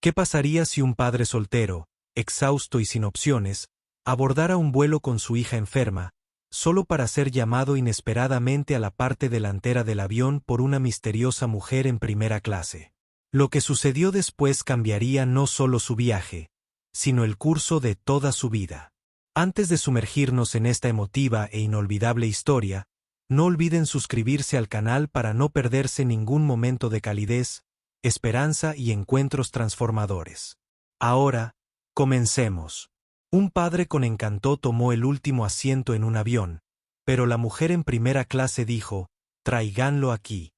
¿Qué pasaría si un padre soltero, exhausto y sin opciones, abordara un vuelo con su hija enferma, solo para ser llamado inesperadamente a la parte delantera del avión por una misteriosa mujer en primera clase? Lo que sucedió después cambiaría no solo su viaje, sino el curso de toda su vida. Antes de sumergirnos en esta emotiva e inolvidable historia, no olviden suscribirse al canal para no perderse ningún momento de calidez, esperanza y encuentros transformadores. Ahora, comencemos. Un padre con encanto tomó el último asiento en un avión, pero la mujer en primera clase dijo, «Tráiganlo aquí».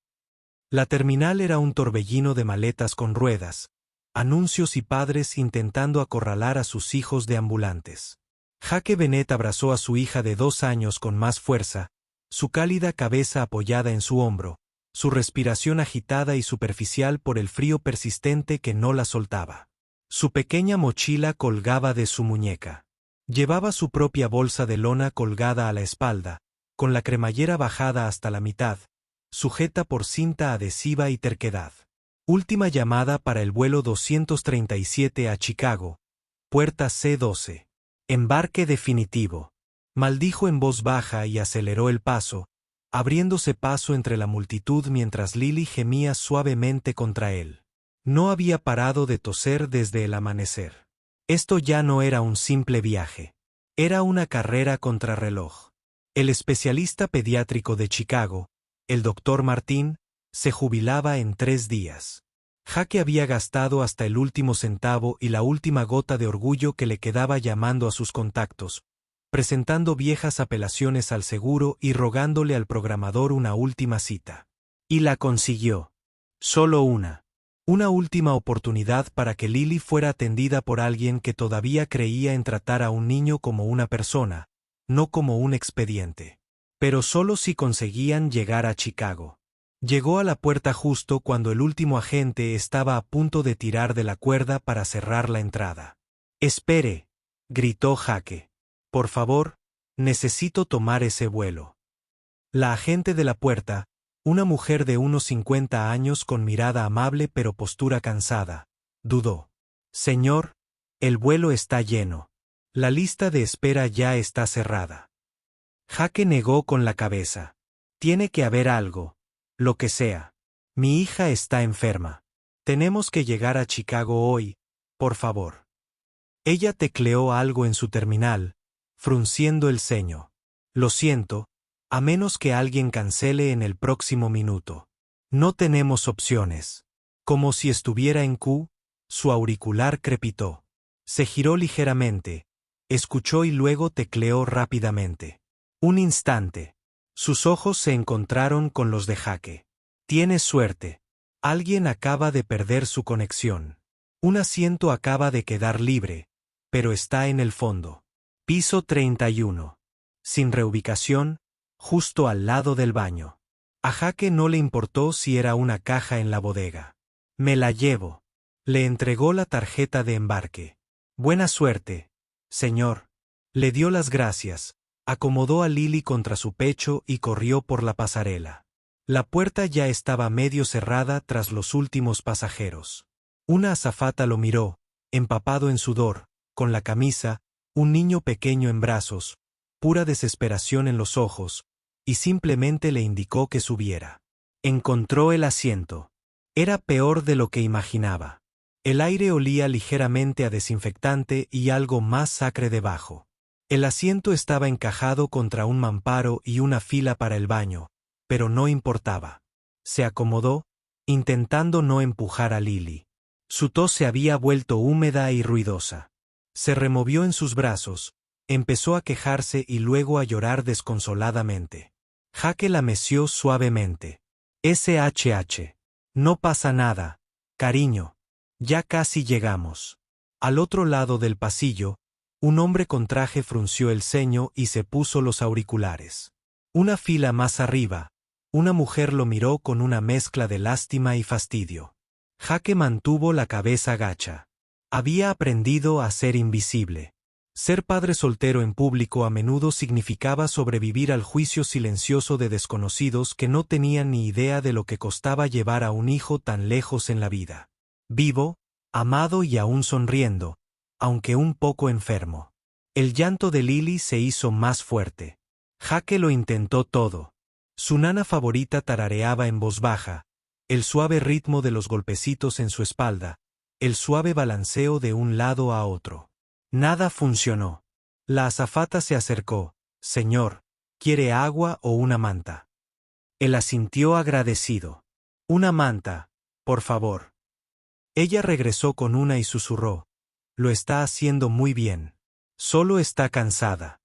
La terminal era un torbellino de maletas con ruedas, anuncios y padres intentando acorralar a sus hijos deambulantes. Jake Bennett abrazó a su hija de 2 años con más fuerza, su cálida cabeza apoyada en su hombro, su respiración agitada y superficial por el frío persistente que no la soltaba. Su pequeña mochila colgaba de su muñeca. Llevaba su propia bolsa de lona colgada a la espalda, con la cremallera bajada hasta la mitad, sujeta por cinta adhesiva y terquedad. Última llamada para el vuelo 237 a Chicago, puerta C12. Embarque definitivo. Maldijo en voz baja y aceleró el paso, abriéndose paso entre la multitud mientras Lily gemía suavemente contra él. No había parado de toser desde el amanecer. Esto ya no era un simple viaje. Era una carrera contrarreloj. El especialista pediátrico de Chicago, el Dr. Martin, se jubilaba en 3 días. Jake había gastado hasta el último centavo y la última gota de orgullo que le quedaba llamando a sus contactos, presentando viejas apelaciones al seguro y rogándole al programador una última cita. Y la consiguió. Solo una. Una última oportunidad para que Lily fuera atendida por alguien que todavía creía en tratar a un niño como una persona, no como un expediente. Pero solo si conseguían llegar a Chicago. Llegó a la puerta justo cuando el último agente estaba a punto de tirar de la cuerda para cerrar la entrada. «Espere», gritó Jake. «Por favor, necesito tomar ese vuelo». La agente de la puerta, una mujer de unos 50 años con mirada amable pero postura cansada, dudó. «Señor, el vuelo está lleno. La lista de espera ya está cerrada». Jake negó con la cabeza. «Tiene que haber algo. Lo que sea. Mi hija está enferma. Tenemos que llegar a Chicago hoy, por favor». Ella tecleó algo en su terminal, frunciendo el ceño. «Lo siento, a menos que alguien cancele en el próximo minuto. No tenemos opciones». Como si estuviera en Q, su auricular crepitó. Se giró ligeramente, escuchó y luego tecleó rápidamente. Un instante. Sus ojos se encontraron con los de Jake. «Tienes suerte. Alguien acaba de perder su conexión. Un asiento acaba de quedar libre, pero está en el fondo. Piso 31. Sin reubicación, justo al lado del baño». A Jake no le importó si era una caja en la bodega. «Me la llevo». Le entregó la tarjeta de embarque. «Buena suerte, señor». Le dio las gracias, acomodó a Lily contra su pecho y corrió por la pasarela. La puerta ya estaba medio cerrada tras los últimos pasajeros. Una azafata lo miró, empapado en sudor, con la camisa, un niño pequeño en brazos, pura desesperación en los ojos, y simplemente le indicó que subiera. Encontró el asiento. Era peor de lo que imaginaba. El aire olía ligeramente a desinfectante y algo más sacre debajo. El asiento estaba encajado contra un mamparo y una fila para el baño, pero no importaba. Se acomodó, intentando no empujar a Lily. Su tos se había vuelto húmeda y ruidosa. Se removió en sus brazos, empezó a quejarse y luego a llorar desconsoladamente. Jake la meció suavemente. «SHH. No pasa nada, cariño. Ya casi llegamos». Al otro lado del pasillo, un hombre con traje frunció el ceño y se puso los auriculares. Una fila más arriba, una mujer lo miró con una mezcla de lástima y fastidio. Jake mantuvo la cabeza gacha. Había aprendido a ser invisible. Ser padre soltero en público a menudo significaba sobrevivir al juicio silencioso de desconocidos que no tenían ni idea de lo que costaba llevar a un hijo tan lejos en la vida. Vivo, amado y aún sonriendo, aunque un poco enfermo. El llanto de Lily se hizo más fuerte. Jake lo intentó todo. Su nana favorita tarareaba en voz baja, el suave ritmo de los golpecitos en su espalda, el suave balanceo de un lado a otro. Nada funcionó. La azafata se acercó. Señor, ¿quiere agua o una manta? Él asintió agradecido. Una manta, por favor. Ella regresó con una y susurró. Lo está haciendo muy bien. Solo está cansada.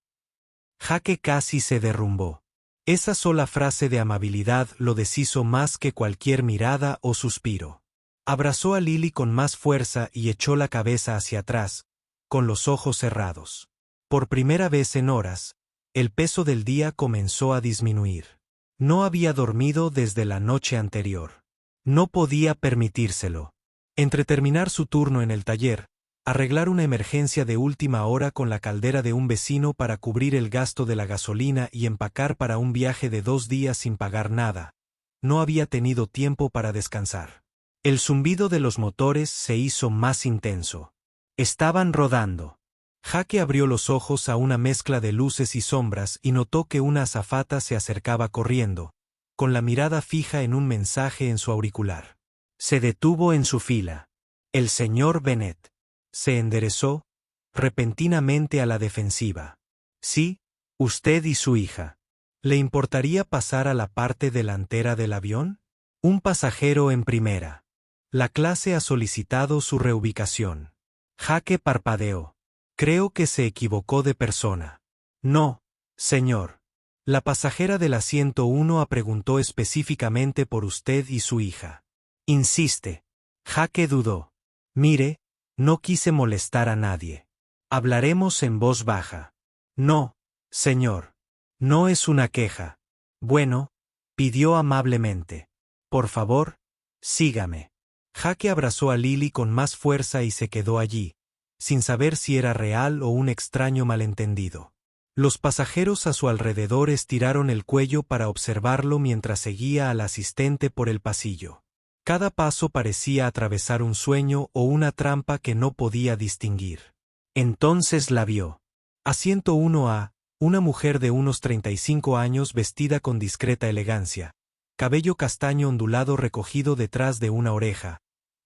Jake casi se derrumbó. Esa sola frase de amabilidad lo deshizo más que cualquier mirada o suspiro. Abrazó a Lily con más fuerza y echó la cabeza hacia atrás, con los ojos cerrados. Por primera vez en horas, el peso del día comenzó a disminuir. No había dormido desde la noche anterior. No podía permitírselo. Entre terminar su turno en el taller, arreglar una emergencia de última hora con la caldera de un vecino para cubrir el gasto de la gasolina y empacar para un viaje de 2 días sin pagar nada, no había tenido tiempo para descansar. El zumbido de los motores se hizo más intenso. Estaban rodando. Jake abrió los ojos a una mezcla de luces y sombras y notó que una azafata se acercaba corriendo, con la mirada fija en un mensaje en su auricular. Se detuvo en su fila. El señor Bennett. Se enderezó, repentinamente a la defensiva. Sí, usted y su hija. ¿Le importaría pasar a la parte delantera del avión? Un pasajero en primera. La clase ha solicitado su reubicación. Jake parpadeó. Creo que se equivocó de persona. No, señor. La pasajera del asiento 1 preguntó específicamente por usted y su hija. Insiste. Jake dudó. Mire, no quise molestar a nadie. Hablaremos en voz baja. No, señor. No es una queja. Bueno, pidió amablemente. Por favor, sígame. Jake abrazó a Lily con más fuerza y se quedó allí, sin saber si era real o un extraño malentendido. Los pasajeros a su alrededor estiraron el cuello para observarlo mientras seguía al asistente por el pasillo. Cada paso parecía atravesar un sueño o una trampa que no podía distinguir. Entonces la vio. Asiento 1A, una mujer de unos 35 años vestida con discreta elegancia, cabello castaño ondulado recogido detrás de una oreja,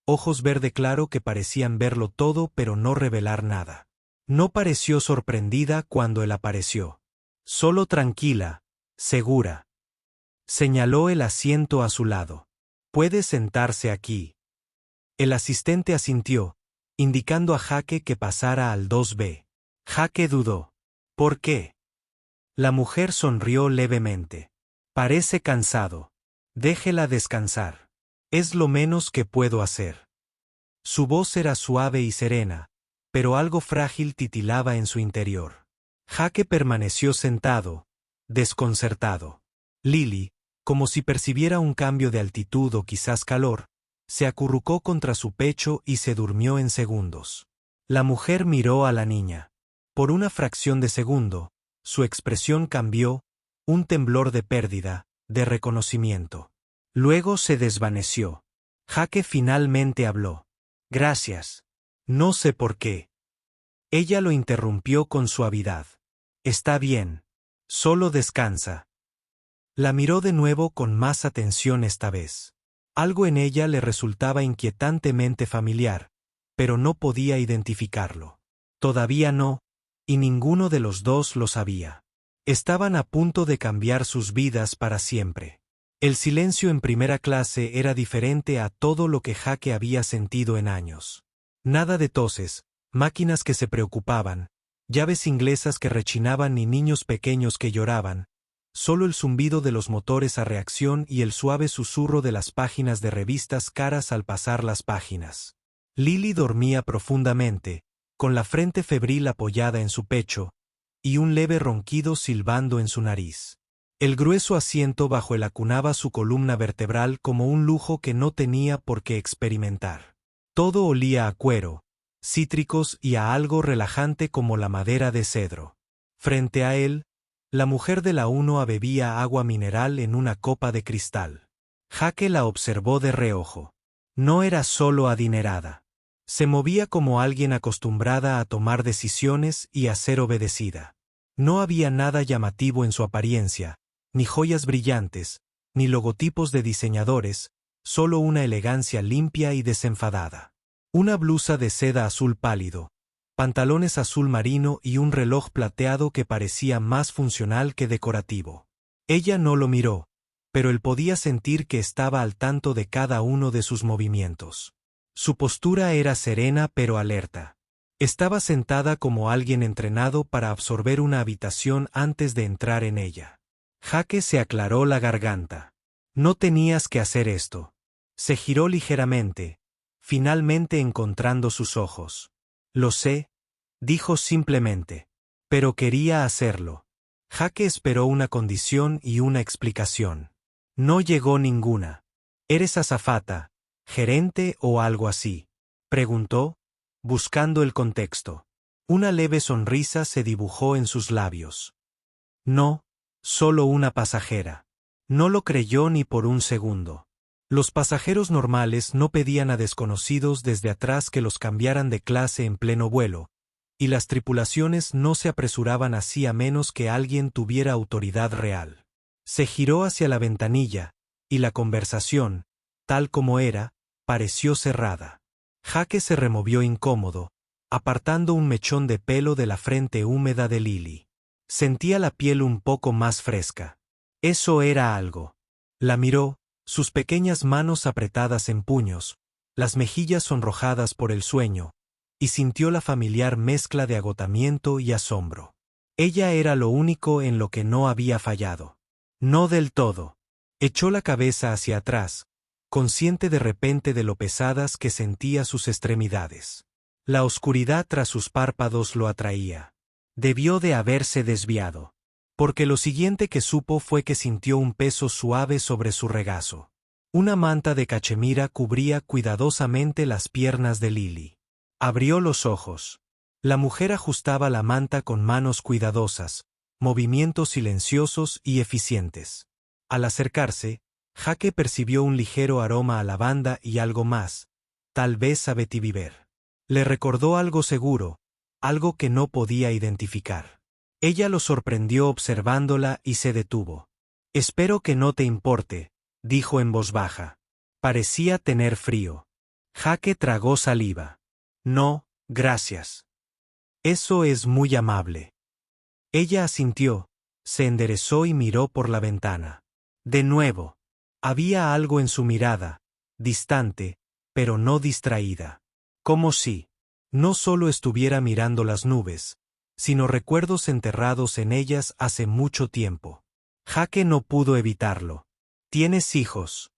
ojos verde claro que parecían verlo todo pero no revelar nada. No pareció sorprendida cuando él apareció. Solo tranquila, segura. Señaló el asiento a su lado. Puede sentarse aquí. El asistente asintió, indicando a Jake que pasara al 2B. Jake dudó. ¿Por qué? La mujer sonrió levemente. Parece cansado. Déjela descansar. Es lo menos que puedo hacer. Su voz era suave y serena, pero algo frágil titilaba en su interior. Jake permaneció sentado, desconcertado. Lily, como si percibiera un cambio de altitud o quizás calor, se acurrucó contra su pecho y se durmió en segundos. La mujer miró a la niña. Por una fracción de segundo, su expresión cambió, un temblor de pérdida, de reconocimiento. Luego se desvaneció. Jake finalmente habló. Gracias. No sé por qué. Ella lo interrumpió con suavidad. Está bien. Solo descansa. La miró de nuevo con más atención esta vez. Algo en ella le resultaba inquietantemente familiar, pero no podía identificarlo. Todavía no, y ninguno de los dos lo sabía. Estaban a punto de cambiar sus vidas para siempre. El silencio en primera clase era diferente a todo lo que Jake había sentido en años. Nada de toses, máquinas que se preocupaban, llaves inglesas que rechinaban ni niños pequeños que lloraban, solo el zumbido de los motores a reacción y el suave susurro de las páginas de revistas caras al pasar las páginas. Lily dormía profundamente, con la frente febril apoyada en su pecho, y un leve ronquido silbando en su nariz. El grueso asiento bajo él acunaba su columna vertebral como un lujo que no tenía por qué experimentar. Todo olía a cuero, cítricos y a algo relajante como la madera de cedro. Frente a él, la mujer de la 1A bebía agua mineral en una copa de cristal. Jake la observó de reojo. No era solo adinerada. Se movía como alguien acostumbrada a tomar decisiones y a ser obedecida. No había nada llamativo en su apariencia, ni joyas brillantes, ni logotipos de diseñadores, solo una elegancia limpia y desenfadada. Una blusa de seda azul pálido, pantalones azul marino y un reloj plateado que parecía más funcional que decorativo. Ella no lo miró, pero él podía sentir que estaba al tanto de cada uno de sus movimientos. Su postura era serena pero alerta. Estaba sentada como alguien entrenado para absorber una habitación antes de entrar en ella. Jake se aclaró la garganta. No tenías que hacer esto. Se giró ligeramente, finalmente encontrando sus ojos. Lo sé, dijo simplemente. Pero quería hacerlo. Jake esperó una condición y una explicación. No llegó ninguna. ¿Eres azafata, gerente o algo así?, preguntó, buscando el contexto. Una leve sonrisa se dibujó en sus labios. No, solo una pasajera. No lo creyó ni por un segundo. Los pasajeros normales no pedían a desconocidos desde atrás que los cambiaran de clase en pleno vuelo, y las tripulaciones no se apresuraban así a menos que alguien tuviera autoridad real. Se giró hacia la ventanilla, y la conversación, tal como era, pareció cerrada. Jake se removió incómodo, apartando un mechón de pelo de la frente húmeda de Lily. Sentía la piel un poco más fresca. Eso era algo. La miró, sus pequeñas manos apretadas en puños, las mejillas sonrojadas por el sueño, y sintió la familiar mezcla de agotamiento y asombro. Ella era lo único en lo que no había fallado. No del todo. Echó la cabeza hacia atrás, consciente de repente de lo pesadas que sentía sus extremidades. La oscuridad tras sus párpados lo atraía. Debió de haberse desviado. Porque lo siguiente que supo fue que sintió un peso suave sobre su regazo. Una manta de cachemira cubría cuidadosamente las piernas de Lily. Abrió los ojos. La mujer ajustaba la manta con manos cuidadosas, movimientos silenciosos y eficientes. Al acercarse, Jake percibió un ligero aroma a lavanda y algo más, tal vez a vetiver. Le recordó algo seguro, algo que no podía identificar. Ella lo sorprendió observándola y se detuvo. «Espero que no te importe», dijo en voz baja. Parecía tener frío. Jake tragó saliva. «No, gracias». «Eso es muy amable». Ella asintió, se enderezó y miró por la ventana. De nuevo. Había algo en su mirada, distante, pero no distraída. Como si no solo estuviera mirando las nubes, sino recuerdos enterrados en ellas hace mucho tiempo. Jake no pudo evitarlo. ¿Tienes hijos?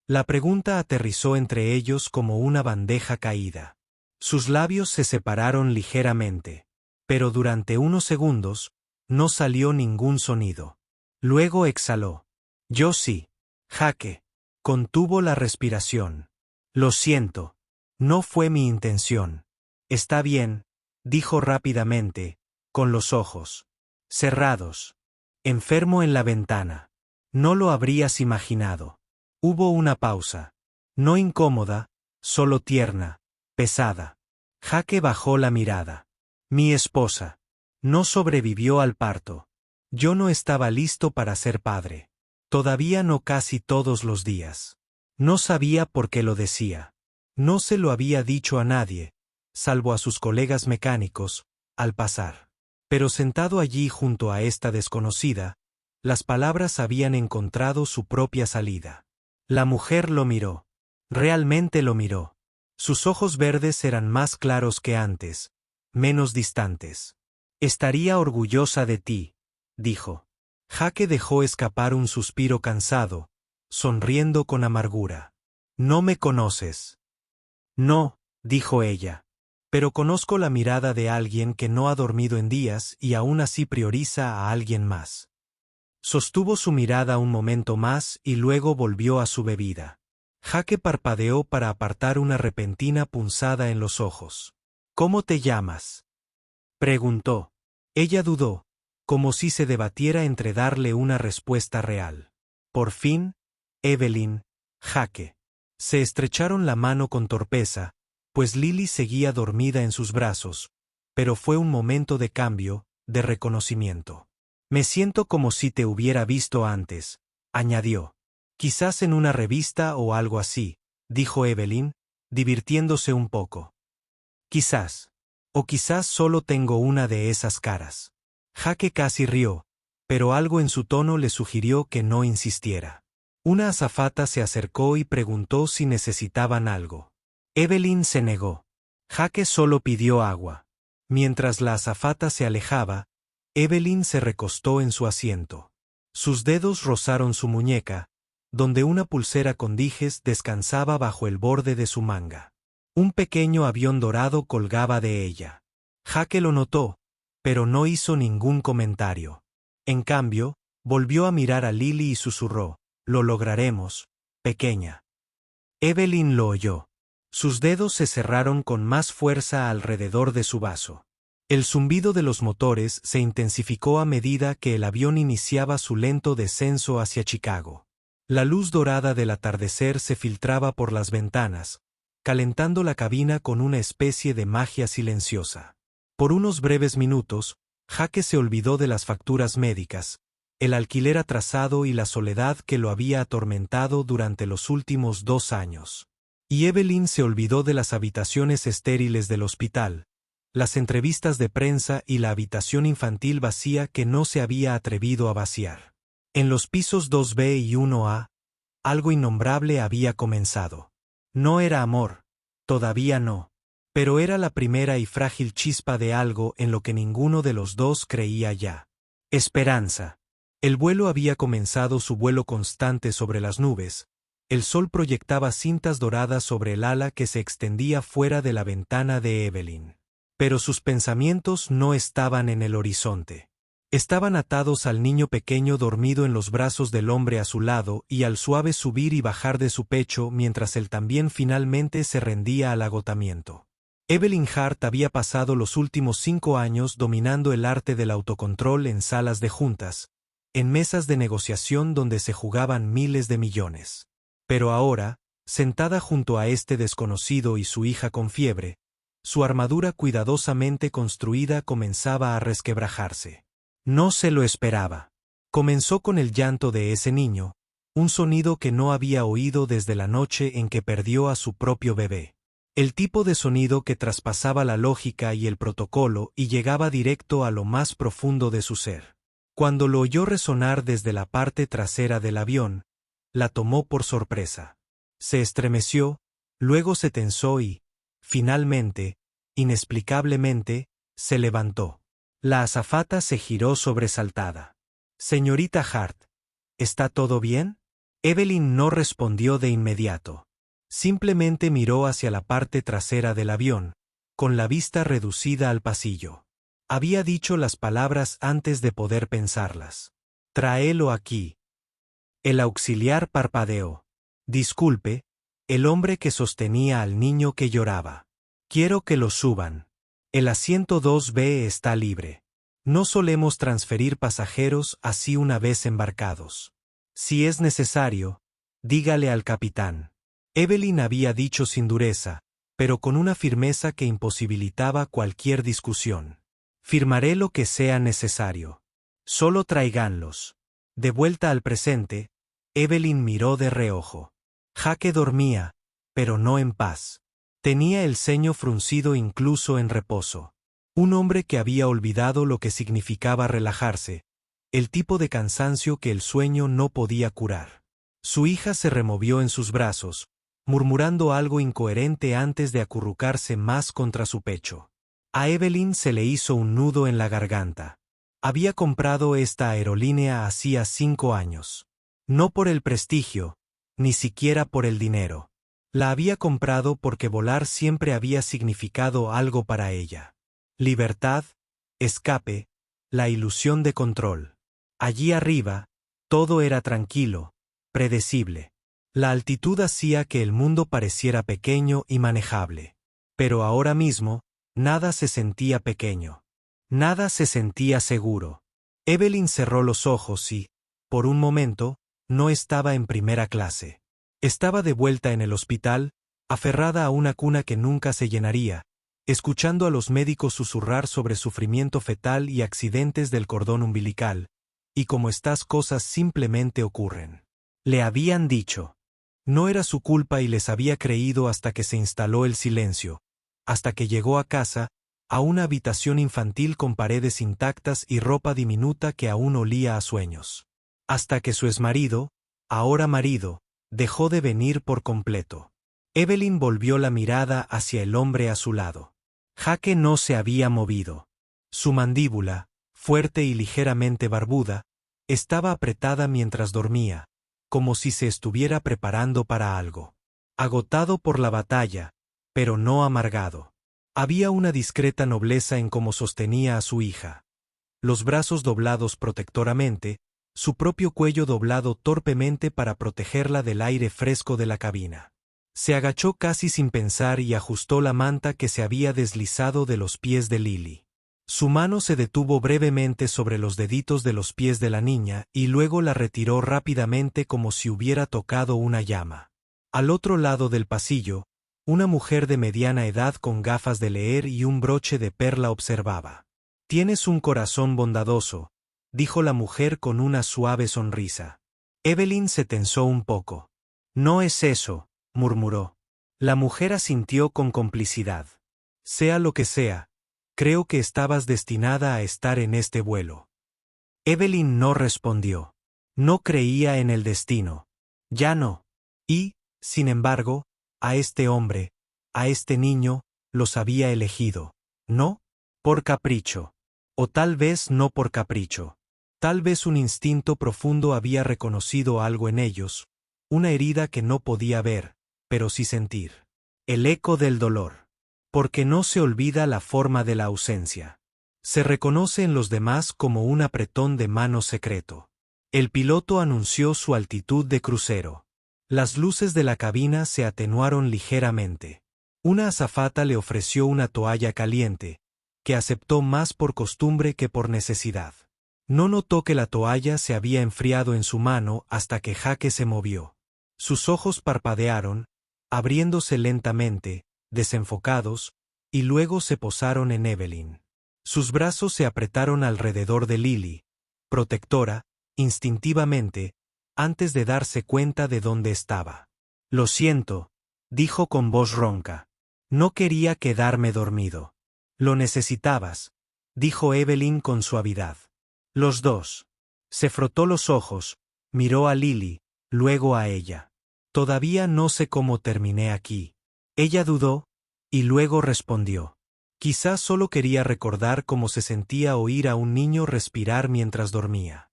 La pregunta aterrizó entre ellos como una bandeja caída. Sus labios se separaron ligeramente, pero durante unos segundos no salió ningún sonido. Luego exhaló. Yo sí. Jake contuvo la respiración. Lo siento. No fue mi intención. Está bien, dijo rápidamente, con los ojos cerrados. Enfermo en la ventana. No lo habrías imaginado. Hubo una pausa. No incómoda, solo tierna, pesada. Jake bajó la mirada. Mi esposa. No sobrevivió al parto. Yo no estaba listo para ser padre. Todavía no casi todos los días. No sabía por qué lo decía. No se lo había dicho a nadie, salvo a sus colegas mecánicos, al pasar. Pero sentado allí junto a esta desconocida, las palabras habían encontrado su propia salida. La mujer lo miró. Realmente lo miró. Sus ojos verdes eran más claros que antes, menos distantes. Estaría orgullosa de ti, dijo. Jake dejó escapar un suspiro cansado, sonriendo con amargura. No me conoces. No, dijo ella. Pero conozco la mirada de alguien que no ha dormido en días y aún así prioriza a alguien más. Sostuvo su mirada un momento más y luego volvió a su bebida. Jake parpadeó para apartar una repentina punzada en los ojos. ¿Cómo te llamas?, preguntó. Ella dudó, como si se debatiera entre darle una respuesta real. Por fin, Evelyn, Jake. Se estrecharon la mano con torpeza, pues Lily seguía dormida en sus brazos, pero fue un momento de cambio, de reconocimiento. Me siento como si te hubiera visto antes, añadió. Quizás en una revista o algo así, dijo Evelyn, divirtiéndose un poco. Quizás. O quizás solo tengo una de esas caras. Jake casi rió, pero algo en su tono le sugirió que no insistiera. Una azafata se acercó y preguntó si necesitaban algo. Evelyn se negó. Jake solo pidió agua. Mientras la azafata se alejaba, Evelyn se recostó en su asiento. Sus dedos rozaron su muñeca, donde una pulsera con dijes descansaba bajo el borde de su manga. Un pequeño avión dorado colgaba de ella. Jake lo notó, pero no hizo ningún comentario. En cambio, volvió a mirar a Lily y susurró, «Lo lograremos, pequeña». Evelyn lo oyó. Sus dedos se cerraron con más fuerza alrededor de su vaso. El zumbido de los motores se intensificó a medida que el avión iniciaba su lento descenso hacia Chicago. La luz dorada del atardecer se filtraba por las ventanas, calentando la cabina con una especie de magia silenciosa. Por unos breves minutos, Jake se olvidó de las facturas médicas, el alquiler atrasado y la soledad que lo había atormentado durante los últimos 2 años. Y Evelyn se olvidó de las habitaciones estériles del hospital, las entrevistas de prensa y la habitación infantil vacía que no se había atrevido a vaciar. En los pisos 2B y 1A, algo innombrable había comenzado. No era amor, todavía no, pero era la primera y frágil chispa de algo en lo que ninguno de los dos creía ya. Esperanza. El vuelo había comenzado su vuelo constante sobre las nubes. El sol proyectaba cintas doradas sobre el ala que se extendía fuera de la ventana de Evelyn. Pero sus pensamientos no estaban en el horizonte. Estaban atados al niño pequeño dormido en los brazos del hombre a su lado y al suave subir y bajar de su pecho mientras él también finalmente se rendía al agotamiento. Evelyn Hart había pasado los últimos 5 años dominando el arte del autocontrol en salas de juntas, en mesas de negociación donde se jugaban miles de millones. Pero ahora, sentada junto a este desconocido y su hija con fiebre, su armadura cuidadosamente construida comenzaba a resquebrajarse. No se lo esperaba. Comenzó con el llanto de ese niño, un sonido que no había oído desde la noche en que perdió a su propio bebé. El tipo de sonido que traspasaba la lógica y el protocolo y llegaba directo a lo más profundo de su ser. Cuando lo oyó resonar desde la parte trasera del avión, la tomó por sorpresa. Se estremeció, luego se tensó y, finalmente, inexplicablemente, se levantó. La azafata se giró sobresaltada. «Señorita Hart, ¿está todo bien?» Evelyn no respondió de inmediato. Simplemente miró hacia la parte trasera del avión, con la vista reducida al pasillo. Había dicho las palabras antes de poder pensarlas. «Tráelo aquí». El auxiliar parpadeó. «Disculpe», el hombre que sostenía al niño que lloraba. «Quiero que lo suban. El asiento 2B está libre. No solemos transferir pasajeros así una vez embarcados. Si es necesario, dígale al capitán». Evelyn había dicho sin dureza, pero con una firmeza que imposibilitaba cualquier discusión. «Firmaré lo que sea necesario. Solo tráiganlos». De vuelta al presente, Evelyn miró de reojo. Jake dormía, pero no en paz. Tenía el ceño fruncido incluso en reposo. Un hombre que había olvidado lo que significaba relajarse, el tipo de cansancio que el sueño no podía curar. Su hija se removió en sus brazos, murmurando algo incoherente antes de acurrucarse más contra su pecho. A Evelyn se le hizo un nudo en la garganta. Había comprado esta aerolínea hacía 5 años. No por el prestigio, ni siquiera por el dinero. La había comprado porque volar siempre había significado algo para ella. Libertad, escape, la ilusión de control. Allí arriba, todo era tranquilo, predecible. La altitud hacía que el mundo pareciera pequeño y manejable. Pero ahora mismo, nada se sentía pequeño. Nada se sentía seguro. Evelyn cerró los ojos y, por un momento, no estaba en primera clase. Estaba de vuelta en el hospital, aferrada a una cuna que nunca se llenaría, escuchando a los médicos susurrar sobre sufrimiento fetal y accidentes del cordón umbilical, y cómo estas cosas simplemente ocurren. Le habían dicho. No era su culpa y les había creído hasta que se instaló el silencio, hasta que llegó a casa, a una habitación infantil con paredes intactas y ropa diminuta que aún olía a sueños. Hasta que su exmarido, ahora marido, dejó de venir por completo. Evelyn volvió la mirada hacia el hombre a su lado. Jake no se había movido. Su mandíbula, fuerte y ligeramente barbuda, estaba apretada mientras dormía, como si se estuviera preparando para algo. Agotado por la batalla, pero no amargado. Había una discreta nobleza en cómo sostenía a su hija. Los brazos doblados protectoramente, su propio cuello doblado torpemente para protegerla del aire fresco de la cabina. Se agachó casi sin pensar y ajustó la manta que se había deslizado de los pies de Lily. Su mano se detuvo brevemente sobre los deditos de los pies de la niña y luego la retiró rápidamente como si hubiera tocado una llama. Al otro lado del pasillo, una mujer de mediana edad con gafas de leer y un broche de perla observaba. «Tienes un corazón bondadoso», dijo la mujer con una suave sonrisa. Evelyn se tensó un poco. «No es eso», murmuró. La mujer asintió con complicidad. «Sea lo que sea, creo que estabas destinada a estar en este vuelo». Evelyn no respondió. No creía en el destino. Ya no. Y, sin embargo, a este hombre, a este niño, los había elegido. No por capricho. O tal vez no por capricho. Tal vez un instinto profundo había reconocido algo en ellos, una herida que no podía ver, pero sí sentir. El eco del dolor. Porque no se olvida la forma de la ausencia. Se reconoce en los demás como un apretón de mano secreto. El piloto anunció su altitud de crucero. Las luces de la cabina se atenuaron ligeramente. Una azafata le ofreció una toalla caliente, que aceptó más por costumbre que por necesidad. No notó que la toalla se había enfriado en su mano hasta que Jake se movió. Sus ojos parpadearon, abriéndose lentamente, desenfocados, y luego se posaron en Evelyn. Sus brazos se apretaron alrededor de Lily, protectora, instintivamente, antes de darse cuenta de dónde estaba. «Lo siento», dijo con voz ronca. «No quería quedarme dormido». «Lo necesitabas», dijo Evelyn con suavidad. Los dos. Se frotó los ojos, miró a Lily, luego a ella. «Todavía no sé cómo terminé aquí». Ella dudó, y luego respondió. Quizás solo quería recordar cómo se sentía oír a un niño respirar mientras dormía.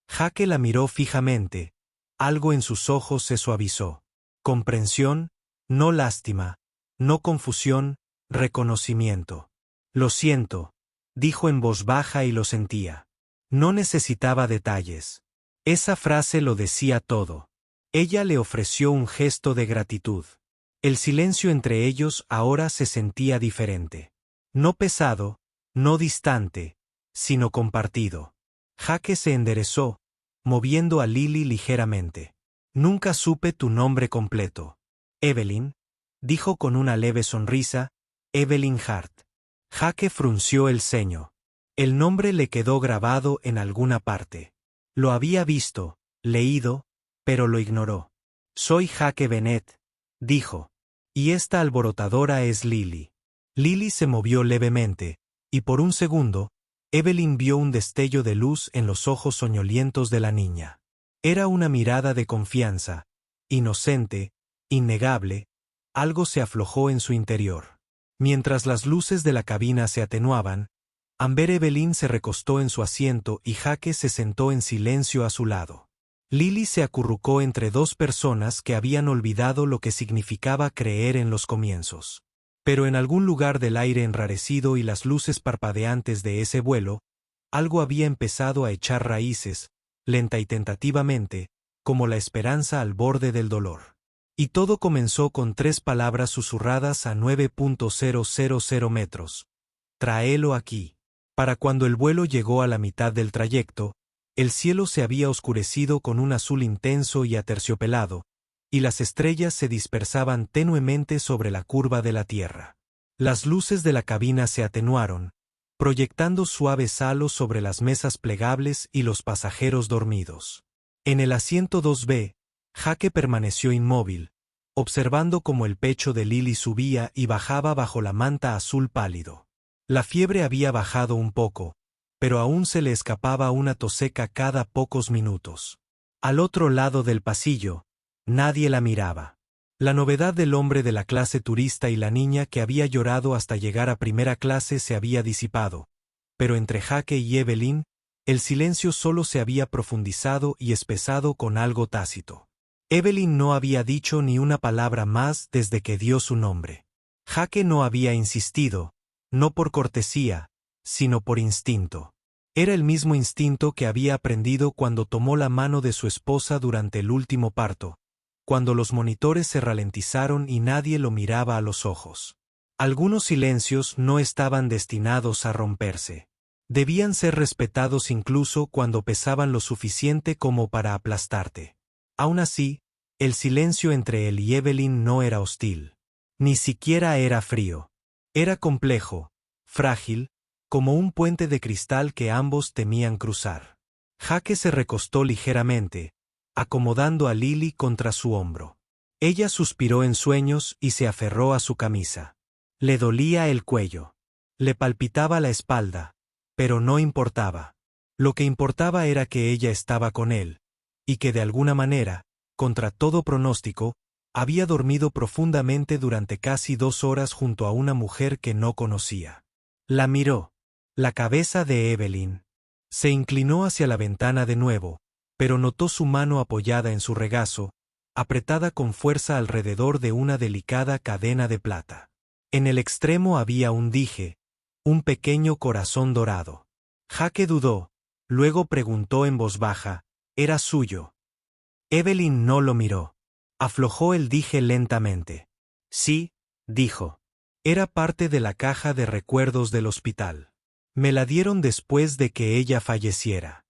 Jake la miró fijamente, algo en sus ojos se suavizó. Comprensión, no lástima, no confusión, reconocimiento. «Lo siento», dijo en voz baja y lo sentía. No necesitaba detalles. Esa frase lo decía todo. Ella le ofreció un gesto de gratitud. El silencio entre ellos ahora se sentía diferente. No pesado, no distante, sino compartido. Jake se enderezó, moviendo a Lily ligeramente. «Nunca supe tu nombre completo». «Evelyn», dijo con una leve sonrisa, «Evelyn Hart». Jake frunció el ceño. El nombre le quedó grabado en alguna parte. Lo había visto, leído, pero lo ignoró. «Soy Jake Bennett», dijo. «Y esta alborotadora es Lily». Lily se movió levemente, y por un segundo, Evelyn vio un destello de luz en los ojos soñolientos de la niña. Era una mirada de confianza, inocente, innegable, algo se aflojó en su interior. Mientras las luces de la cabina se atenuaban, Amber Evelyn se recostó en su asiento y Jake se sentó en silencio a su lado. Lily se acurrucó entre dos personas que habían olvidado lo que significaba creer en los comienzos. Pero en algún lugar del aire enrarecido y las luces parpadeantes de ese vuelo, algo había empezado a echar raíces, lenta y tentativamente, como la esperanza al borde del dolor. Y todo comenzó con 3 palabras susurradas a 9.000 metros. «Tráelo aquí». Para cuando el vuelo llegó a la mitad del trayecto, el cielo se había oscurecido con un azul intenso y aterciopelado, y las estrellas se dispersaban tenuemente sobre la curva de la tierra. Las luces de la cabina se atenuaron, proyectando suaves halos sobre las mesas plegables y los pasajeros dormidos. En el asiento 2B, Jake permaneció inmóvil, observando cómo el pecho de Lily subía y bajaba bajo la manta azul pálido. La fiebre había bajado un poco, pero aún se le escapaba una tos seca cada pocos minutos. Al otro lado del pasillo, nadie la miraba. La novedad del hombre de la clase turista y la niña que había llorado hasta llegar a primera clase se había disipado, pero entre Jake y Evelyn, el silencio solo se había profundizado y espesado con algo tácito. Evelyn no había dicho ni una palabra más desde que dio su nombre. Jake no había insistido, no por cortesía, sino por instinto. Era el mismo instinto que había aprendido cuando tomó la mano de su esposa durante el último parto, cuando los monitores se ralentizaron y nadie lo miraba a los ojos. Algunos silencios no estaban destinados a romperse. Debían ser respetados incluso cuando pesaban lo suficiente como para aplastarte. Aún así, el silencio entre él y Evelyn no era hostil. Ni siquiera era frío. Era complejo, frágil, como un puente de cristal que ambos temían cruzar. Jake se recostó ligeramente, acomodando a Lily contra su hombro. Ella suspiró en sueños y se aferró a su camisa. Le dolía el cuello. Le palpitaba la espalda, pero no importaba. Lo que importaba era que ella estaba con él, y que de alguna manera, contra todo pronóstico, había dormido profundamente durante casi 2 horas junto a una mujer que no conocía. La miró. La cabeza de Evelyn. Se inclinó hacia la ventana de nuevo, pero notó su mano apoyada en su regazo, apretada con fuerza alrededor de una delicada cadena de plata. En el extremo había un dije, un pequeño corazón dorado. Jake dudó, luego preguntó en voz baja, ¿era suyo? Evelyn no lo miró. Aflojó el dije lentamente. Sí, dijo. Era parte de la caja de recuerdos del hospital. Me la dieron después de que ella falleciera.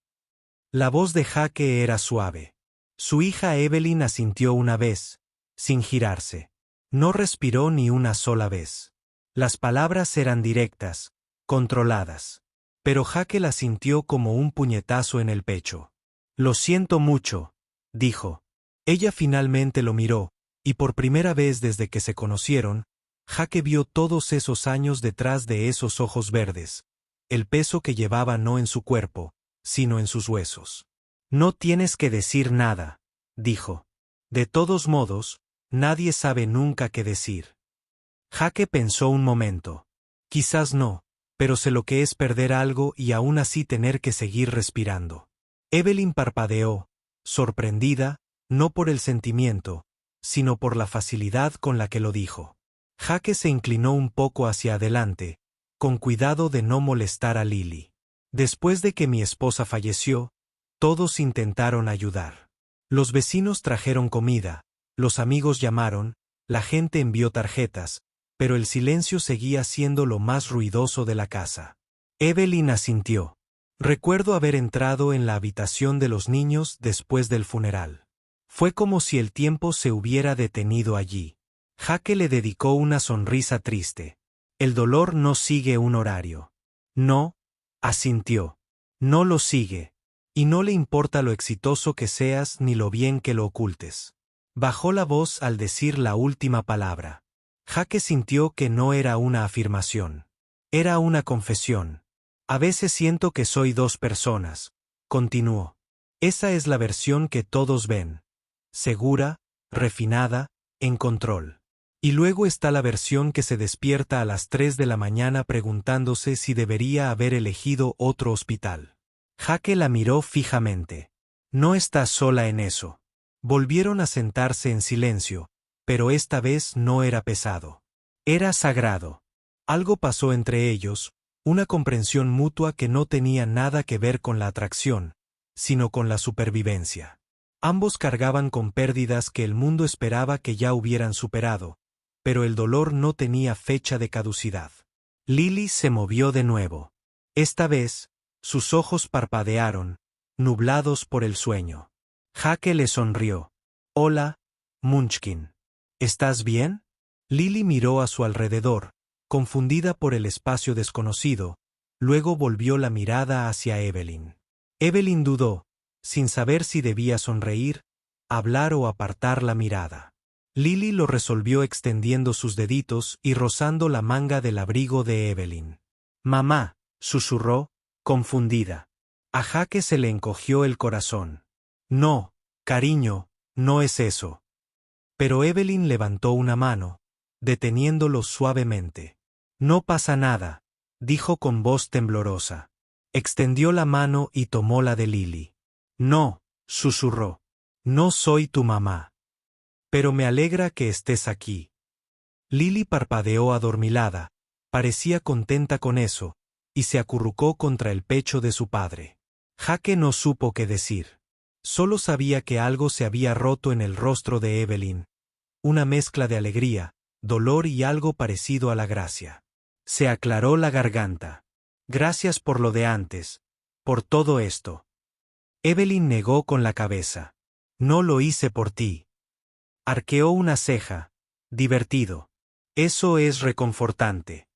La voz de Jake era suave. Su hija Evelyn asintió una vez, sin girarse. No respiró ni una sola vez. Las palabras eran directas, controladas. Pero Jake las sintió como un puñetazo en el pecho. Lo siento mucho, dijo. Ella finalmente lo miró, y por primera vez desde que se conocieron, Jake vio todos esos años detrás de esos ojos verdes. El peso que llevaba no en su cuerpo, sino en sus huesos. No tienes que decir nada, dijo. De todos modos, nadie sabe nunca qué decir. Jake pensó un momento. Quizás no, pero sé lo que es perder algo y aún así tener que seguir respirando. Evelyn parpadeó, sorprendida, no por el sentimiento, sino por la facilidad con la que lo dijo. Jake se inclinó un poco hacia adelante, con cuidado de no molestar a Lily. Después de que mi esposa falleció, todos intentaron ayudar. Los vecinos trajeron comida, los amigos llamaron, la gente envió tarjetas, pero el silencio seguía siendo lo más ruidoso de la casa. Evelyn asintió. Recuerdo haber entrado en la habitación de los niños después del funeral. Fue como si el tiempo se hubiera detenido allí. Jake le dedicó una sonrisa triste. El dolor no sigue un horario. No, asintió. No lo sigue. Y no le importa lo exitoso que seas ni lo bien que lo ocultes. Bajó la voz al decir la última palabra. Jake sintió que no era una afirmación. Era una confesión. A veces siento que soy 2 personas, continuó. Esa es la versión que todos ven. Segura, refinada, en control. Y luego está la versión que se despierta a las 3 de la mañana preguntándose si debería haber elegido otro hospital. Jake la miró fijamente. No estás sola en eso. Volvieron a sentarse en silencio, pero esta vez no era pesado. Era sagrado. Algo pasó entre ellos, una comprensión mutua que no tenía nada que ver con la atracción, sino con la supervivencia. Ambos cargaban con pérdidas que el mundo esperaba que ya hubieran superado, pero el dolor no tenía fecha de caducidad. Lily se movió de nuevo. Esta vez, sus ojos parpadearon, nublados por el sueño. Jake le sonrió. Hola, Munchkin. ¿Estás bien? Lily miró a su alrededor, confundida por el espacio desconocido, luego volvió la mirada hacia Evelyn. Evelyn dudó, sin saber si debía sonreír, hablar o apartar la mirada. Lily lo resolvió extendiendo sus deditos y rozando la manga del abrigo de Evelyn. Mamá, susurró, confundida. A Jake se le encogió el corazón. No, cariño, no es eso. Pero Evelyn levantó una mano, deteniéndolo suavemente. No pasa nada, dijo con voz temblorosa. Extendió la mano y tomó la de Lily. No, susurró. No soy tu mamá. Pero me alegra que estés aquí. Lily parpadeó adormilada, parecía contenta con eso, y se acurrucó contra el pecho de su padre. Jake no supo qué decir. Solo sabía que algo se había roto en el rostro de Evelyn, una mezcla de alegría, dolor y algo parecido a la gracia. Se aclaró la garganta. Gracias por lo de antes, por todo esto. Evelyn negó con la cabeza. No lo hice por ti. Arqueó una ceja. Divertido. Eso es reconfortante.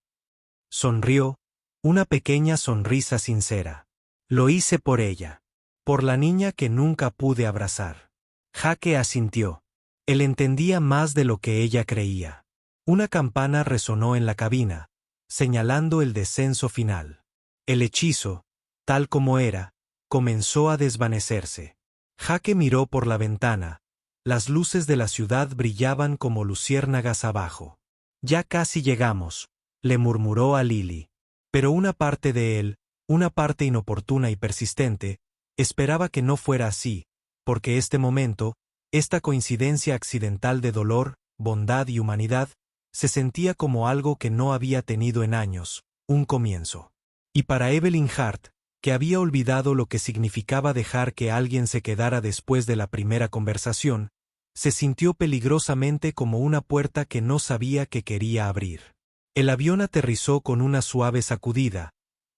Sonrió, una pequeña sonrisa sincera. Lo hice por ella. Por la niña que nunca pude abrazar. Jake asintió. Él entendía más de lo que ella creía. Una campana resonó en la cabina, señalando el descenso final. El hechizo, tal como era, comenzó a desvanecerse. Jake miró por la ventana. Las luces de la ciudad brillaban como luciérnagas abajo. Ya casi llegamos, le murmuró a Lily. Pero una parte de él, una parte inoportuna y persistente, esperaba que no fuera así, porque este momento, esta coincidencia accidental de dolor, bondad y humanidad, se sentía como algo que no había tenido en años, un comienzo. Y para Evelyn Hart, que había olvidado lo que significaba dejar que alguien se quedara después de la primera conversación, se sintió peligrosamente como una puerta que no sabía que quería abrir. El avión aterrizó con una suave sacudida,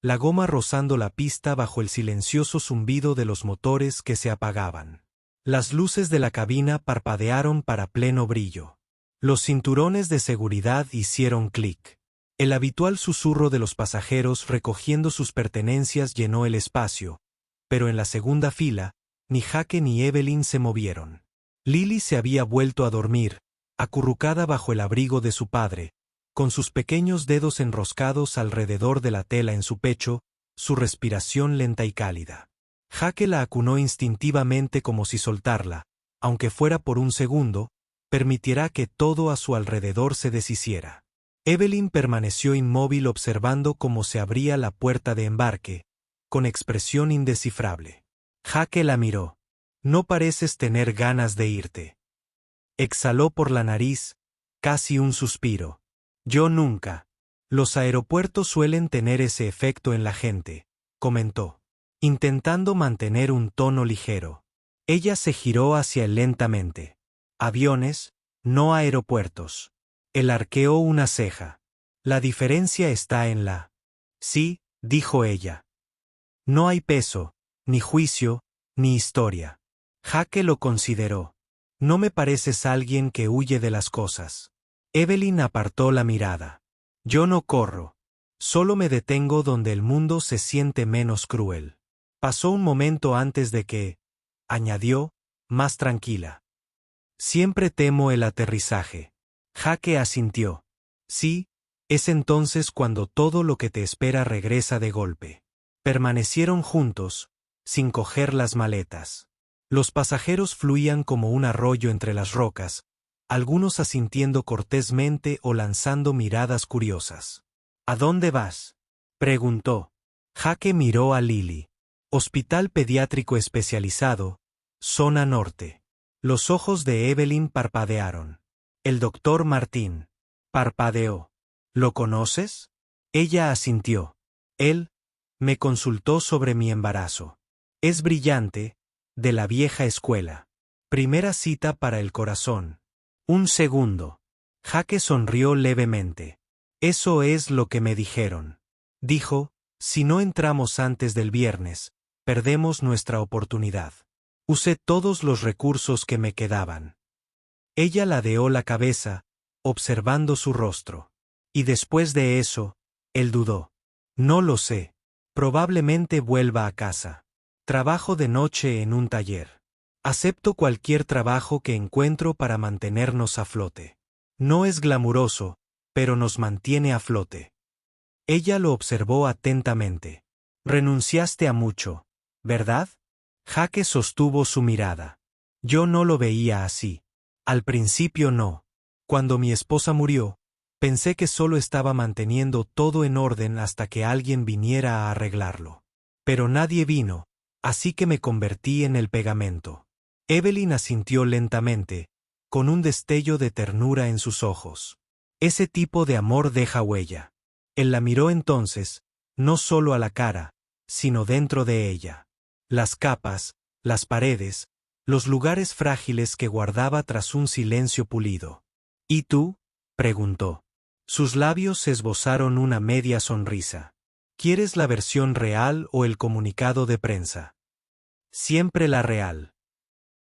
la goma rozando la pista bajo el silencioso zumbido de los motores que se apagaban. Las luces de la cabina parpadearon para pleno brillo. Los cinturones de seguridad hicieron clic. El habitual susurro de los pasajeros recogiendo sus pertenencias llenó el espacio, pero en la segunda fila, ni Jake ni Evelyn se movieron. Lily se había vuelto a dormir, acurrucada bajo el abrigo de su padre, con sus pequeños dedos enroscados alrededor de la tela en su pecho, su respiración lenta y cálida. Jake la acunó instintivamente como si soltarla, aunque fuera por un segundo, permitirá que todo a su alrededor se deshiciera. Evelyn permaneció inmóvil observando cómo se abría la puerta de embarque, con expresión indescifrable. Jake la miró. No pareces tener ganas de irte. Exhaló por la nariz, casi un suspiro. Yo nunca. Los aeropuertos suelen tener ese efecto en la gente, comentó, intentando mantener un tono ligero. Ella se giró hacia él lentamente. Aviones, no aeropuertos. Él arqueó una ceja. La diferencia está en la... Sí, dijo ella. No hay peso, ni juicio, ni historia. Jake lo consideró. No me pareces alguien que huye de las cosas. Evelyn apartó la mirada. Yo no corro. Solo me detengo donde el mundo se siente menos cruel. Pasó un momento antes de que, añadió, más tranquila. Siempre temo el aterrizaje. Jake asintió. Sí, es entonces cuando todo lo que te espera regresa de golpe. Permanecieron juntos, sin coger las maletas. Los pasajeros fluían como un arroyo entre las rocas, algunos asintiendo cortésmente o lanzando miradas curiosas. ¿A dónde vas?, preguntó. Jake miró a Lily. Hospital Pediátrico Especializado, Zona Norte. Los ojos de Evelyn parpadearon. El doctor Martín. Parpadeó. ¿Lo conoces? Ella asintió. Él me consultó sobre mi embarazo. Es brillante, de la vieja escuela. Primera cita para el corazón. Un segundo. Jake sonrió levemente. Eso es lo que me dijeron. Dijo, si no entramos antes del viernes, perdemos nuestra oportunidad. Usé todos los recursos que me quedaban. Ella ladeó la cabeza, observando su rostro. Y después de eso, él dudó. No lo sé. Probablemente vuelva a casa. Trabajo de noche en un taller. Acepto cualquier trabajo que encuentro para mantenernos a flote. No es glamuroso, pero nos mantiene a flote. Ella lo observó atentamente. Renunciaste a mucho, ¿verdad? Jake sostuvo su mirada. Yo no lo veía así. Al principio no. Cuando mi esposa murió, pensé que solo estaba manteniendo todo en orden hasta que alguien viniera a arreglarlo. Pero nadie vino, así que me convertí en el pegamento. Evelyn asintió lentamente, con un destello de ternura en sus ojos. Ese tipo de amor deja huella. Él la miró entonces, no solo a la cara, sino dentro de ella. Las capas, las paredes, los lugares frágiles que guardaba tras un silencio pulido. ¿Y tú? Preguntó. Sus labios esbozaron una media sonrisa. ¿Quieres la versión real o el comunicado de prensa? Siempre la real.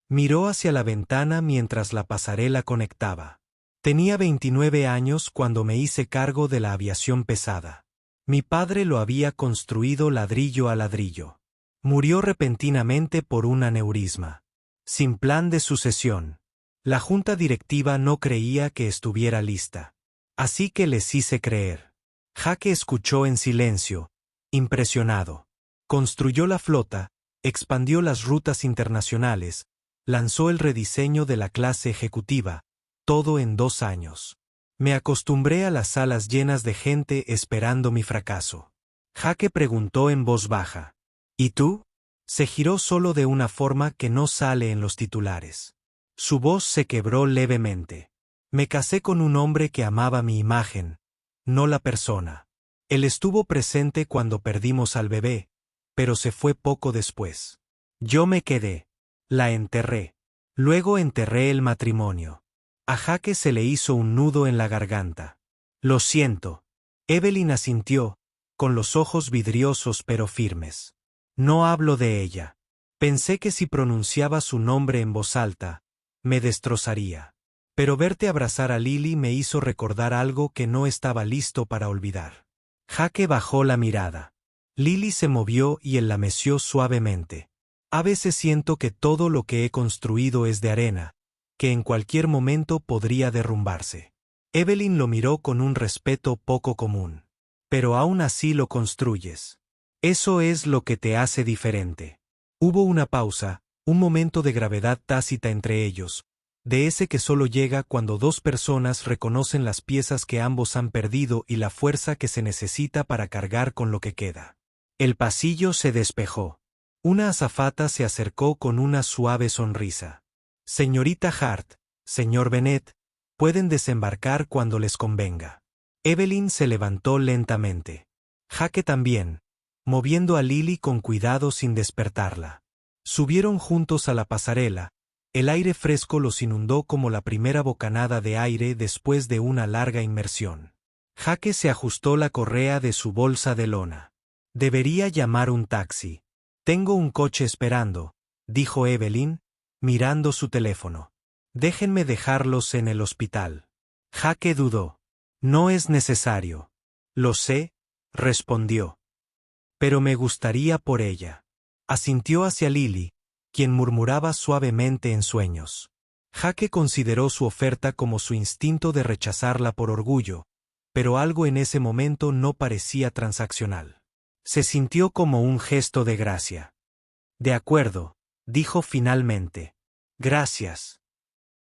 Miró hacia la ventana mientras la pasarela conectaba. Tenía 29 años cuando me hice cargo de la aviación pesada. Mi padre lo había construido ladrillo a ladrillo. Murió repentinamente por un aneurisma. Sin plan de sucesión. La junta directiva no creía que estuviera lista. Así que les hice creer. Jake escuchó en silencio, impresionado. Construyó la flota, expandió las rutas internacionales, lanzó el rediseño de la clase ejecutiva, todo en 2 años. Me acostumbré a las salas llenas de gente esperando mi fracaso. Jake preguntó en voz baja. ¿Y tú? Se giró solo de una forma que no sale en los titulares. Su voz se quebró levemente. Me casé con un hombre que amaba mi imagen, no la persona. Él estuvo presente cuando perdimos al bebé, pero se fue poco después. Yo me quedé. La enterré. Luego enterré el matrimonio. A Jake se le hizo un nudo en la garganta. Lo siento. Evelyn asintió, con los ojos vidriosos pero firmes. No hablo de ella. Pensé que si pronunciaba su nombre en voz alta, me destrozaría. Pero verte abrazar a Lily me hizo recordar algo que no estaba listo para olvidar. Jake bajó la mirada. Lily se movió y él la meció suavemente. A veces siento que todo lo que he construido es de arena, que en cualquier momento podría derrumbarse. Evelyn lo miró con un respeto poco común. Pero aún así lo construyes. Eso es lo que te hace diferente. Hubo una pausa, un momento de gravedad tácita entre ellos, de ese que solo llega cuando 2 personas reconocen las piezas que ambos han perdido y la fuerza que se necesita para cargar con lo que queda. El pasillo se despejó. Una azafata se acercó con una suave sonrisa. Señorita Hart, señor Bennett, pueden desembarcar cuando les convenga. Evelyn se levantó lentamente. Jake también, moviendo a Lily con cuidado sin despertarla. Subieron juntos a la pasarela. El aire fresco los inundó como la primera bocanada de aire después de una larga inmersión. Jake se ajustó la correa de su bolsa de lona. Debería llamar un taxi. Tengo un coche esperando, dijo Evelyn, mirando su teléfono. Déjenme dejarlos en el hospital. Jake dudó. No es necesario. Lo sé, respondió. Pero me gustaría por ella. Asintió hacia Lily, quien murmuraba suavemente en sueños. Jake consideró su oferta como su instinto de rechazarla por orgullo, pero algo en ese momento no parecía transaccional. Se sintió como un gesto de gracia. De acuerdo, dijo finalmente. Gracias.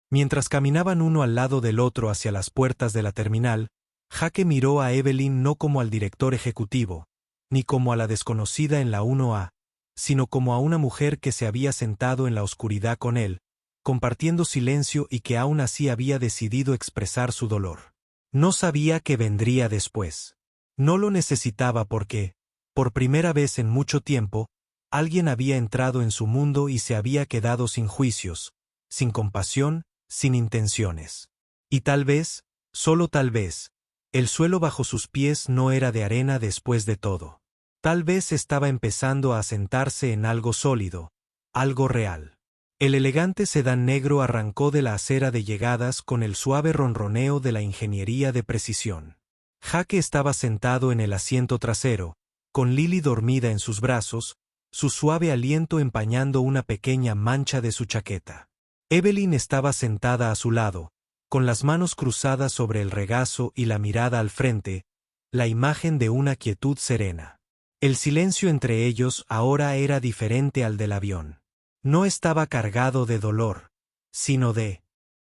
Mientras caminaban uno al lado del otro hacia las puertas de la terminal, Jake miró a Evelyn no como al director ejecutivo, ni como a la desconocida en la 1A, sino como a una mujer que se había sentado en la oscuridad con él, compartiendo silencio y que aún así había decidido expresar su dolor. No sabía qué vendría después. No lo necesitaba porque, por primera vez en mucho tiempo, alguien había entrado en su mundo y se había quedado sin juicios, sin compasión, sin intenciones. Y tal vez, solo tal vez, el suelo bajo sus pies no era de arena después de todo. Tal vez estaba empezando a asentarse en algo sólido, algo real. El elegante sedán negro arrancó de la acera de llegadas con el suave ronroneo de la ingeniería de precisión. Jake estaba sentado en el asiento trasero, con Lily dormida en sus brazos, su suave aliento empañando una pequeña mancha de su chaqueta. Evelyn estaba sentada a su lado, con las manos cruzadas sobre el regazo y la mirada al frente, la imagen de una quietud serena. El silencio entre ellos ahora era diferente al del avión. No estaba cargado de dolor, sino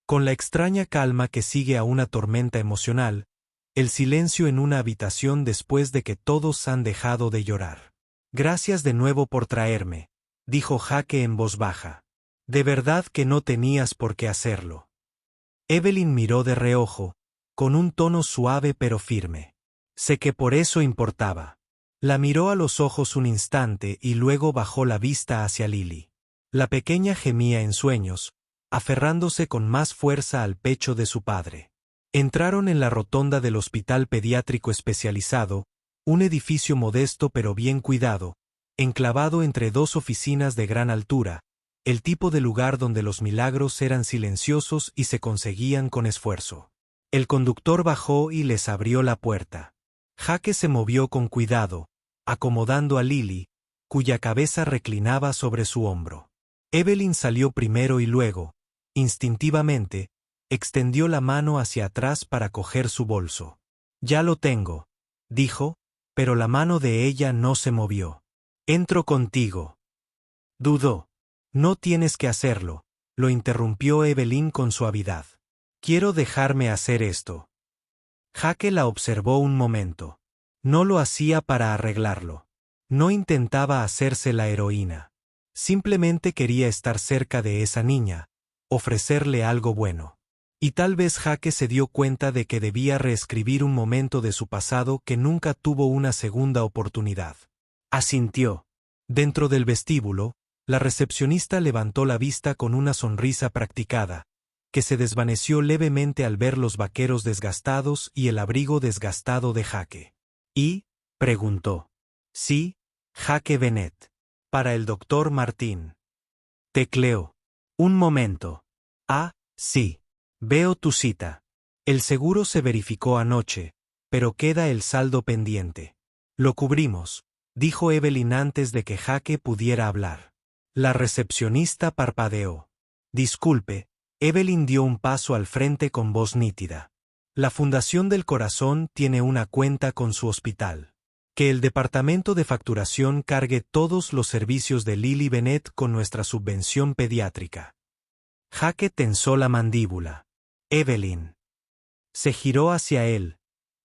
con la extraña calma que sigue a una tormenta emocional, el silencio en una habitación después de que todos han dejado de llorar. Gracias de nuevo por traerme, dijo Jake en voz baja. De verdad que no tenías por qué hacerlo. Evelyn miró de reojo, con un tono suave pero firme. Sé que por eso importaba. La miró a los ojos un instante y luego bajó la vista hacia Lily. La pequeña gemía en sueños, aferrándose con más fuerza al pecho de su padre. Entraron en la rotonda del Hospital Pediátrico Especializado, un edificio modesto pero bien cuidado, enclavado entre dos oficinas de gran altura, el tipo de lugar donde los milagros eran silenciosos y se conseguían con esfuerzo. El conductor bajó y les abrió la puerta. Jake se movió con cuidado, acomodando a Lily, cuya cabeza reclinaba sobre su hombro. Evelyn salió primero y luego, instintivamente, extendió la mano hacia atrás para coger su bolso. Ya lo tengo, dijo, pero la mano de ella no se movió. Entro contigo. Dudó. No tienes que hacerlo, lo interrumpió Evelyn con suavidad. Quiero dejarme hacer esto. Jake la observó un momento. No lo hacía para arreglarlo. No intentaba hacerse la heroína. Simplemente quería estar cerca de esa niña, ofrecerle algo bueno. Y tal vez Jake se dio cuenta de que debía reescribir un momento de su pasado que nunca tuvo una segunda oportunidad. Asintió. Dentro del vestíbulo, la recepcionista levantó la vista con una sonrisa practicada, que se desvaneció levemente al ver los vaqueros desgastados y el abrigo desgastado de Jake. ¿Y? Preguntó. Sí, Jake Bennett. Para el doctor Martín. Tecleó. Un momento. Ah, sí. Veo tu cita. El seguro se verificó anoche, pero queda el saldo pendiente. Lo cubrimos, dijo Evelyn antes de que Jake pudiera hablar. La recepcionista parpadeó. Disculpe, Evelyn dio un paso al frente con voz nítida. La Fundación del Corazón tiene una cuenta con su hospital. Que el departamento de facturación cargue todos los servicios de Lily Bennett con nuestra subvención pediátrica. Jake tensó la mandíbula. Evelyn. Se giró hacia él,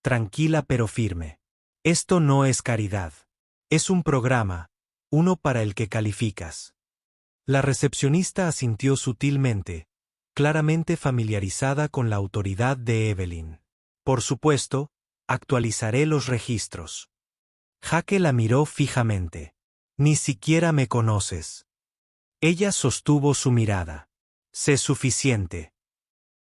tranquila pero firme. Esto no es caridad. Es un programa, uno para el que calificas. La recepcionista asintió sutilmente, claramente familiarizada con la autoridad de Evelyn. Por supuesto, actualizaré los registros. Jake la miró fijamente. Ni siquiera me conoces. Ella sostuvo su mirada. Sé suficiente.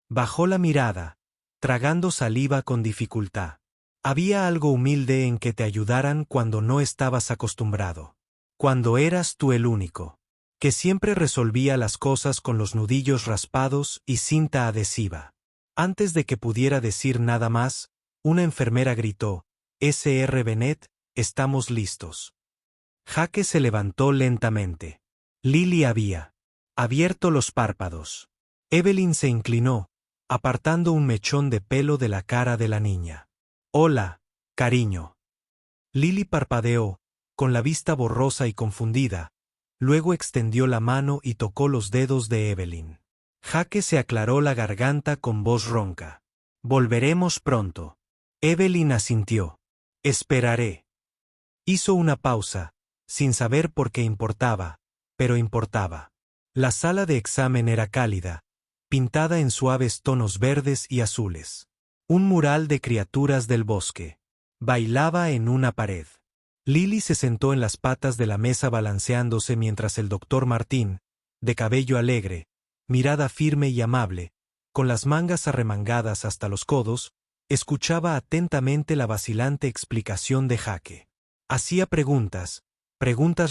Bajó la mirada, tragando saliva con dificultad. Había algo humilde en que te ayudaran cuando no estabas acostumbrado. Cuando eras tú el único. Que siempre resolvía las cosas con los nudillos raspados y cinta adhesiva. Antes de que pudiera decir nada más, una enfermera gritó, «Sr. Bennett, estamos listos». Jake se levantó lentamente. Lily había abierto los párpados. Evelyn se inclinó, apartando un mechón de pelo de la cara de la niña. «Hola, cariño». Lily parpadeó, con la vista borrosa y confundida, luego extendió la mano y tocó los dedos de Evelyn. Jake se aclaró la garganta con voz ronca. «Volveremos pronto». Evelyn asintió. «Esperaré». Hizo una pausa, sin saber por qué importaba, pero importaba. La sala de examen era cálida, pintada en suaves tonos verdes y azules. Un mural de criaturas del bosque. Bailaba en una pared. Lily se sentó en las patas de la mesa balanceándose mientras el doctor Martín, de cabello alegre, mirada firme y amable, con las mangas arremangadas hasta los codos, escuchaba atentamente la vacilante explicación de Jake. Hacía preguntas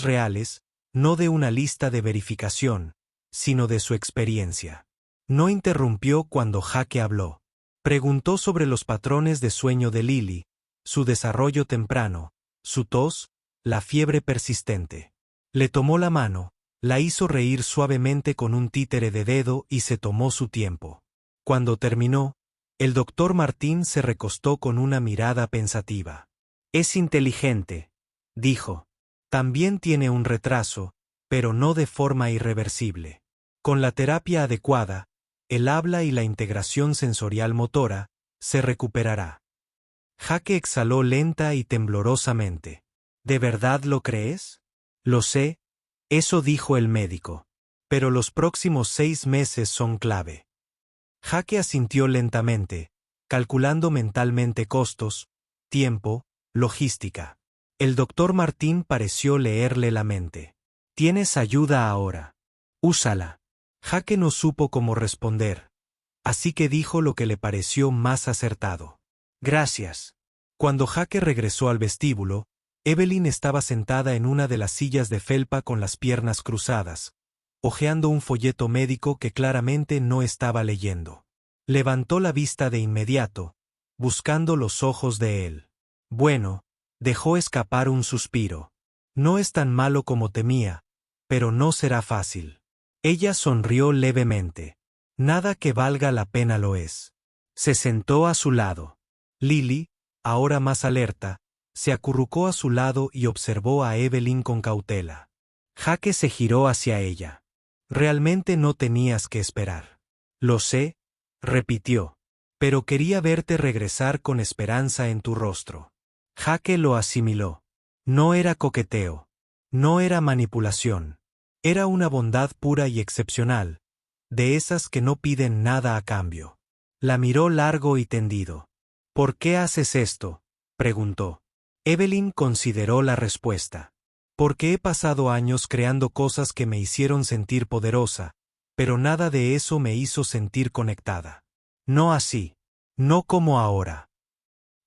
reales, no de una lista de verificación, sino de su experiencia. No interrumpió cuando Jake habló. Preguntó sobre los patrones de sueño de Lily, su desarrollo temprano, su tos, la fiebre persistente. Le tomó la mano, la hizo reír suavemente con un títere de dedo y se tomó su tiempo. Cuando terminó, el doctor Martín se recostó con una mirada pensativa. Es inteligente, dijo. También tiene un retraso, pero no de forma irreversible. Con la terapia adecuada, el habla y la integración sensorial motora, se recuperará. Jake exhaló lenta y temblorosamente. ¿De verdad lo crees? Lo sé, eso dijo el médico. Pero los próximos 6 meses son clave. Jake asintió lentamente, calculando mentalmente costos, tiempo, logística. El doctor Martín pareció leerle la mente. Tienes ayuda ahora. Úsala. Jake no supo cómo responder, así que dijo lo que le pareció más acertado. Gracias. Cuando Jake regresó al vestíbulo, Evelyn estaba sentada en una de las sillas de felpa con las piernas cruzadas, hojeando un folleto médico que claramente no estaba leyendo. Levantó la vista de inmediato, buscando los ojos de él. Bueno, dejó escapar un suspiro. No es tan malo como temía, pero no será fácil. Ella sonrió levemente. Nada que valga la pena lo es. Se sentó a su lado. Lily, ahora más alerta, se acurrucó a su lado y observó a Evelyn con cautela. Jake se giró hacia ella. Realmente no tenías que esperar. Lo sé, repitió. Pero quería verte regresar con esperanza en tu rostro. Jake lo asimiló. No era coqueteo. No era manipulación. Era una bondad pura y excepcional, de esas que no piden nada a cambio. La miró largo y tendido. ¿Por qué haces esto?, preguntó. Evelyn consideró la respuesta. Porque he pasado años creando cosas que me hicieron sentir poderosa, pero nada de eso me hizo sentir conectada. No así. No como ahora.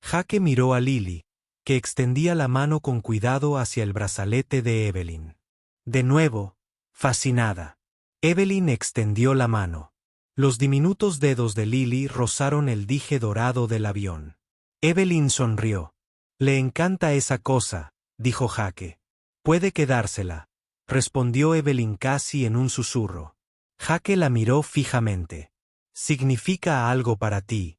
Jake miró a Lily, que extendía la mano con cuidado hacia el brazalete de Evelyn. De nuevo, fascinada. Evelyn extendió la mano. Los diminutos dedos de Lily rozaron el dije dorado del avión. Evelyn sonrió. Le encanta esa cosa, dijo Jake. Puede quedársela, respondió Evelyn casi en un susurro. Jake la miró fijamente. ¿Significa algo para ti?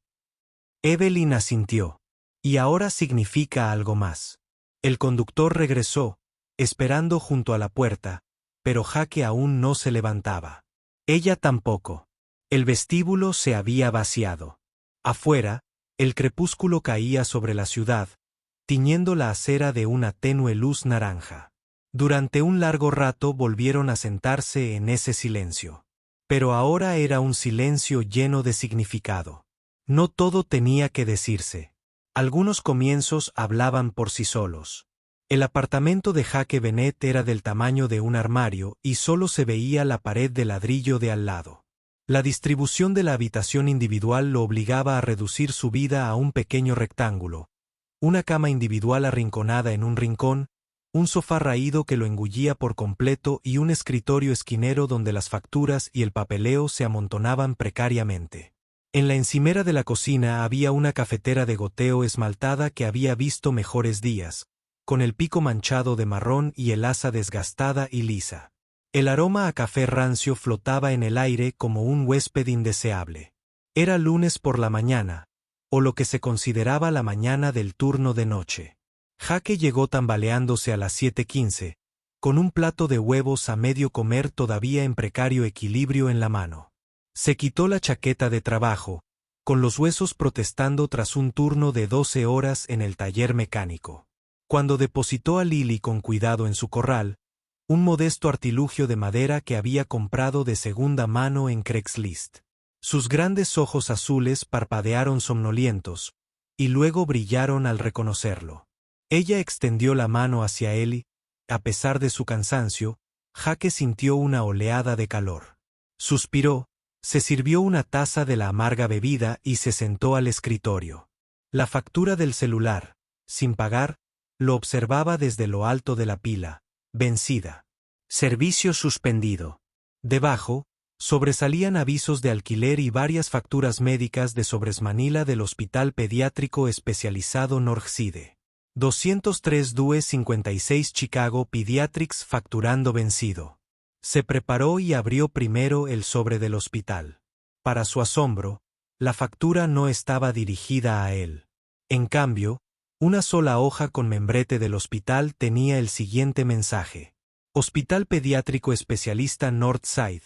Evelyn asintió. Y ahora significa algo más. El conductor regresó, esperando junto a la puerta, pero Jake aún no se levantaba. Ella tampoco. El vestíbulo se había vaciado. Afuera, el crepúsculo caía sobre la ciudad, tiñendo la acera de una tenue luz naranja. Durante un largo rato volvieron a sentarse en ese silencio. Pero ahora era un silencio lleno de significado. No todo tenía que decirse. Algunos comienzos hablaban por sí solos. El apartamento de Jake Bennett era del tamaño de un armario y solo se veía la pared de ladrillo de al lado. La distribución de la habitación individual lo obligaba a reducir su vida a un pequeño rectángulo, una cama individual arrinconada en un rincón, un sofá raído que lo engullía por completo y un escritorio esquinero donde las facturas y el papeleo se amontonaban precariamente. En la encimera de la cocina había una cafetera de goteo esmaltada que había visto mejores días, con el pico manchado de marrón y el asa desgastada y lisa. El aroma a café rancio flotaba en el aire como un huésped indeseable. Era lunes por la mañana, o lo que se consideraba la mañana del turno de noche. Jake llegó tambaleándose a las 7:15, con un plato de huevos a medio comer todavía en precario equilibrio en la mano. Se quitó la chaqueta de trabajo, con los huesos protestando tras un turno de 12 horas en el taller mecánico. Cuando depositó a Lily con cuidado en su corral, un modesto artilugio de madera que había comprado de segunda mano en Craigslist. Sus grandes ojos azules parpadearon somnolientos, y luego brillaron al reconocerlo. Ella extendió la mano hacia él y, a pesar de su cansancio, Jake sintió una oleada de calor. Suspiró, se sirvió una taza de la amarga bebida y se sentó al escritorio. La factura del celular, sin pagar, lo observaba desde lo alto de la pila, vencida. Servicio suspendido. Debajo, sobresalían avisos de alquiler y varias facturas médicas de Sobresmanila del Hospital Pediátrico Especializado Northside. 203 DUE 56 Chicago Pediatrics facturando vencido. Se preparó y abrió primero el sobre del hospital. Para su asombro, la factura no estaba dirigida a él. En cambio, una sola hoja con membrete del hospital tenía el siguiente mensaje. Hospital Pediátrico Especialista Northside,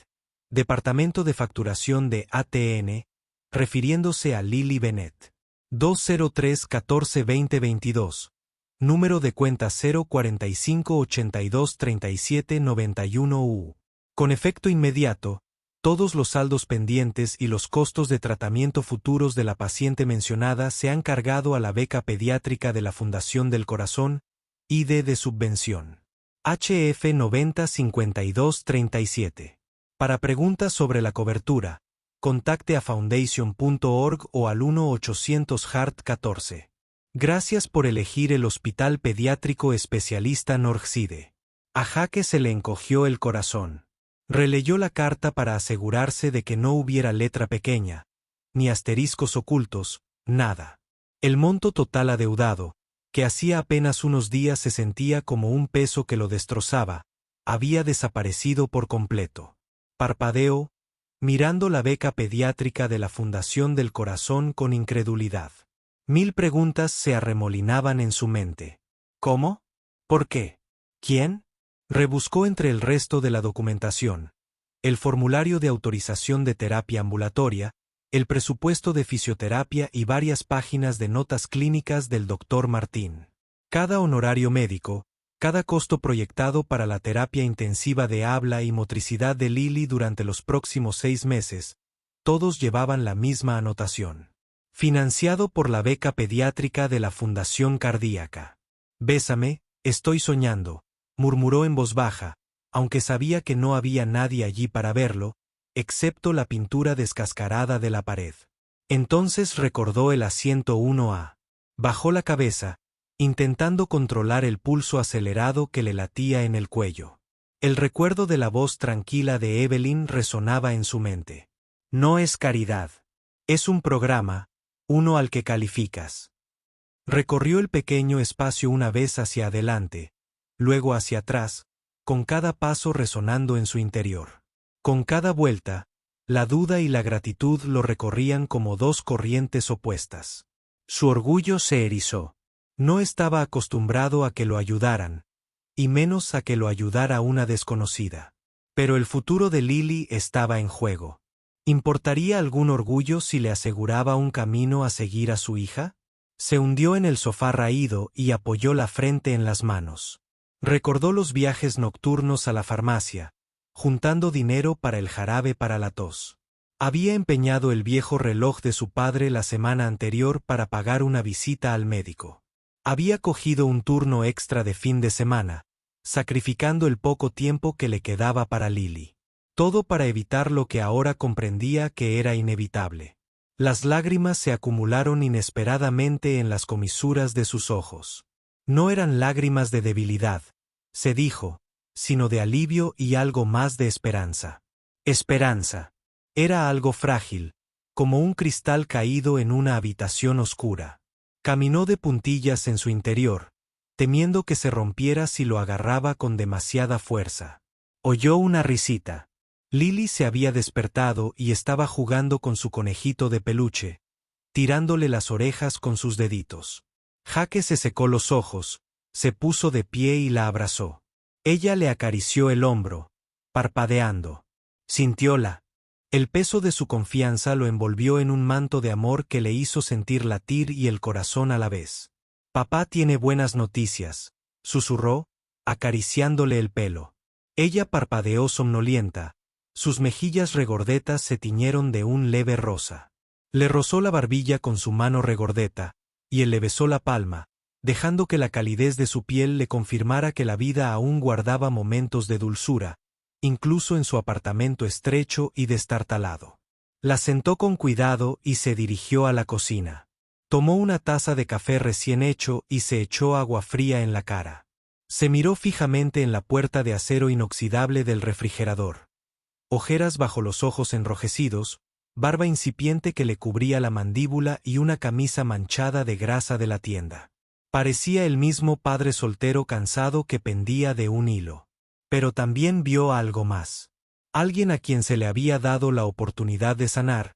Departamento de Facturación de ATN, refiriéndose a Lily Bennett. 203-14-2022. Número de cuenta 045-82-37-91-U. Con efecto inmediato, todos los saldos pendientes y los costos de tratamiento futuros de la paciente mencionada se han cargado a la beca pediátrica de la Fundación del Corazón, ID de subvención. HF 905237. Para preguntas sobre la cobertura, contacte a foundation.org o al 1-800-HEART-14. Gracias por elegir el Hospital Pediátrico Especialista Northside. A Jaque se le encogió el corazón. Releyó la carta para asegurarse de que no hubiera letra pequeña, ni asteriscos ocultos, nada. El monto total adeudado, que hacía apenas unos días se sentía como un peso que lo destrozaba, había desaparecido por completo. Parpadeó, mirando la beca pediátrica de la Fundación del Corazón con incredulidad. 1000 preguntas se arremolinaban en su mente. ¿Cómo? ¿Por qué? ¿Quién? Rebuscó entre el resto de la documentación, el formulario de autorización de terapia ambulatoria, el presupuesto de fisioterapia y varias páginas de notas clínicas del Dr. Martín. Cada honorario médico, cada costo proyectado para la terapia intensiva de habla y motricidad de Lily durante los próximos 6 meses, todos llevaban la misma anotación. Financiado por la beca pediátrica de la Fundación Cardíaca. Bésame, estoy soñando, murmuró en voz baja, aunque sabía que no había nadie allí para verlo, excepto la pintura descascarada de la pared. Entonces recordó el asiento 1A. Bajó la cabeza, intentando controlar el pulso acelerado que le latía en el cuello. El recuerdo de la voz tranquila de Evelyn resonaba en su mente. No es caridad. Es un programa, uno al que calificas. Recorrió el pequeño espacio una vez hacia adelante, luego hacia atrás, con cada paso resonando en su interior. Con cada vuelta, la duda y la gratitud lo recorrían como dos corrientes opuestas. Su orgullo se erizó. No estaba acostumbrado a que lo ayudaran, y menos a que lo ayudara una desconocida. Pero el futuro de Lily estaba en juego. ¿Importaría algún orgullo si le aseguraba un camino a seguir a su hija? Se hundió en el sofá raído y apoyó la frente en las manos. Recordó los viajes nocturnos a la farmacia, juntando dinero para el jarabe para la tos. Había empeñado el viejo reloj de su padre la semana anterior para pagar una visita al médico. Había cogido un turno extra de fin de semana, sacrificando el poco tiempo que le quedaba para Lily. Todo para evitar lo que ahora comprendía que era inevitable. Las lágrimas se acumularon inesperadamente en las comisuras de sus ojos. No eran lágrimas de debilidad, se dijo, sino de alivio y algo más de esperanza. Esperanza. Era algo frágil, como un cristal caído en una habitación oscura. Caminó de puntillas en su interior, temiendo que se rompiera si lo agarraba con demasiada fuerza. Oyó una risita. Lily se había despertado y estaba jugando con su conejito de peluche, tirándole las orejas con sus deditos. Jaque se secó los ojos, se puso de pie y la abrazó. Ella le acarició el hombro, parpadeando. Sintióla. El peso de su confianza lo envolvió en un manto de amor que le hizo sentir latir y el corazón a la vez. Papá tiene buenas noticias, susurró, acariciándole el pelo. Ella parpadeó somnolienta, sus mejillas regordetas se tiñeron de un leve rosa. Le rozó la barbilla con su mano regordeta, y él le besó la palma, dejando que la calidez de su piel le confirmara que la vida aún guardaba momentos de dulzura, incluso en su apartamento estrecho y destartalado. La sentó con cuidado y se dirigió a la cocina. Tomó una taza de café recién hecho y se echó agua fría en la cara. Se miró fijamente en la puerta de acero inoxidable del refrigerador. ojeras bajo los ojos enrojecidos, barba incipiente que le cubría la mandíbula y una camisa manchada de grasa de la tienda. Parecía el mismo padre soltero cansado que pendía de un hilo. Pero también vio algo más. Alguien a quien se le había dado la oportunidad de sanar,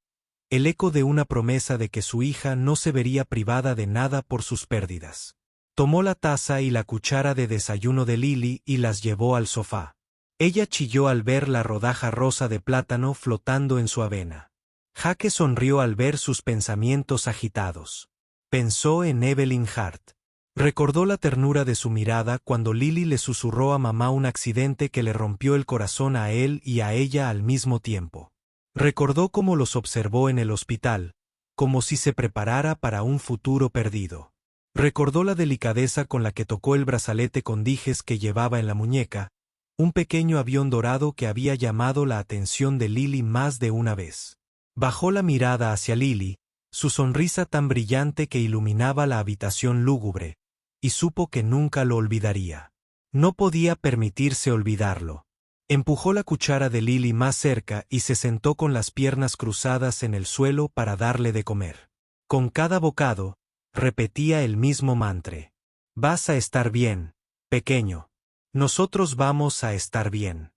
el eco de una promesa de que su hija no se vería privada de nada por sus pérdidas. Tomó la taza y la cuchara de desayuno de Lily y las llevó al sofá. Ella chilló al ver la rodaja rosa de plátano flotando en su avena. Jake sonrió al ver sus pensamientos agitados. Pensó en Evelyn Hart. Recordó la ternura de su mirada cuando Lily le susurró a mamá un accidente que le rompió el corazón a él y a ella al mismo tiempo. Recordó cómo los observó en el hospital, como si se preparara para un futuro perdido. Recordó la delicadeza con la que tocó el brazalete con dijes que llevaba en la muñeca, un pequeño avión dorado que había llamado la atención de Lily más de una vez. Bajó la mirada hacia Lily, su sonrisa tan brillante que iluminaba la habitación lúgubre, y supo que nunca lo olvidaría. No podía permitirse olvidarlo. Empujó la cuchara de Lily más cerca y se sentó con las piernas cruzadas en el suelo para darle de comer. Con cada bocado, repetía el mismo mantra. Vas a estar bien, pequeño. Nosotros vamos a estar bien.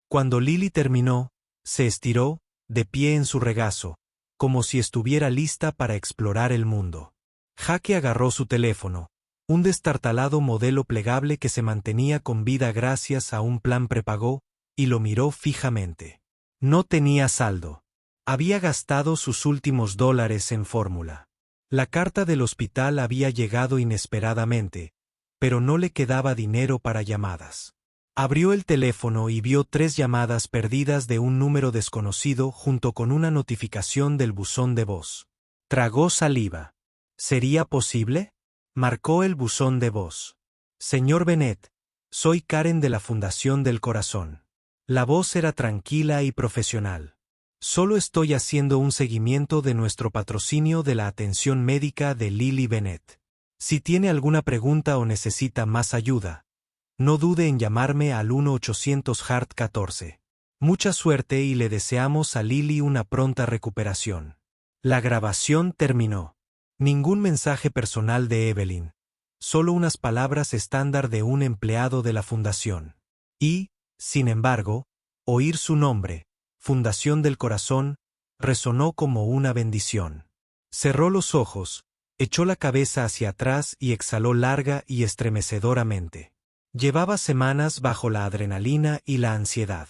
Cuando Lily terminó, se estiró, de pie en su regazo, como si estuviera lista para explorar el mundo. Jake agarró su teléfono, un destartalado modelo plegable que se mantenía con vida gracias a un plan prepago, y lo miró fijamente. No tenía saldo. Había gastado sus últimos dólares en fórmula. La carta del hospital había llegado inesperadamente, pero no le quedaba dinero para llamadas. Abrió el teléfono y vio 3 llamadas perdidas de un número desconocido junto con una notificación del buzón de voz. Tragó saliva. ¿Sería posible? Marcó el buzón de voz. Señor Bennett, soy Karen de la Fundación del Corazón. La voz era tranquila y profesional. Solo estoy haciendo un seguimiento de nuestro patrocinio de la atención médica de Lily Bennett. Si tiene alguna pregunta o necesita más ayuda, no dude en llamarme al 1-800-HEART-14. Mucha suerte y le deseamos a Lily una pronta recuperación. La grabación terminó. Ningún mensaje personal de Evelyn. Solo unas palabras estándar de un empleado de la fundación. Y, sin embargo, oír su nombre, Fundación del Corazón, resonó como una bendición. Cerró los ojos, echó la cabeza hacia atrás y exhaló larga y estremecedoramente. Llevaba semanas bajo la adrenalina y la ansiedad.